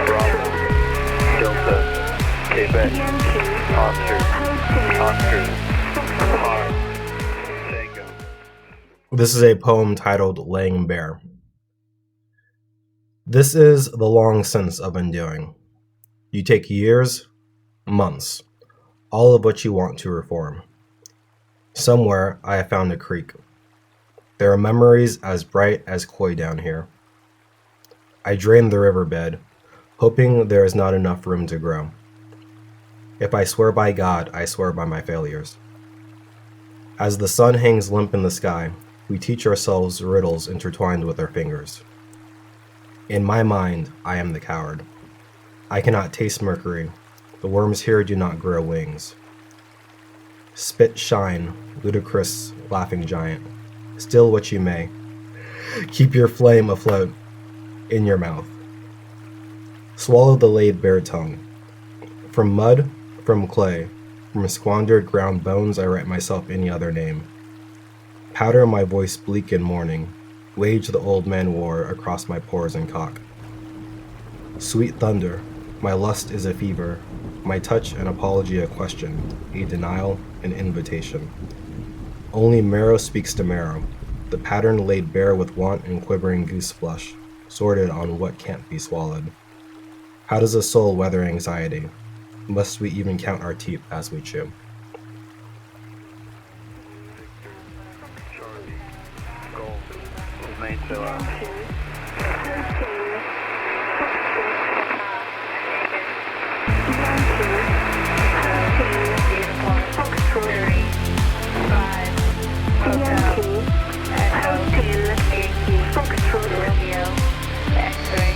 Bravo, Delta, Quebec, Oscar, Par, Tango. This is a poem titled Laying Bare. This is the long sense of undoing. You take years, months, all of what you want to reform. Somewhere I have found a creek. There are memories as bright as koi down here. I drain the riverbed, hoping there is not enough room to grow. If I swear by God, I swear by my failures. As the sun hangs limp in the sky, we teach ourselves riddles intertwined with our fingers. In my mind, I am the coward. I cannot taste mercury. The worms here do not grow wings. Spit shine, ludicrous, laughing giant. Still what you may. Keep your flame afloat in your mouth. Swallow the laid bare tongue. From mud, from clay, from squandered ground bones I write myself any other name. Powder my voice bleak in mourning. Wage the old man war across my pores and cock. Sweet thunder, my lust is a fever, my touch an apology a question, a denial an invitation. Only marrow speaks to marrow, the pattern laid bare with want and quivering goose flesh, sorted on what can't be swallowed. How does a soul weather anxiety? Must we even count our teeth as we chew? Charlie, Golf, remain so out. X-ray,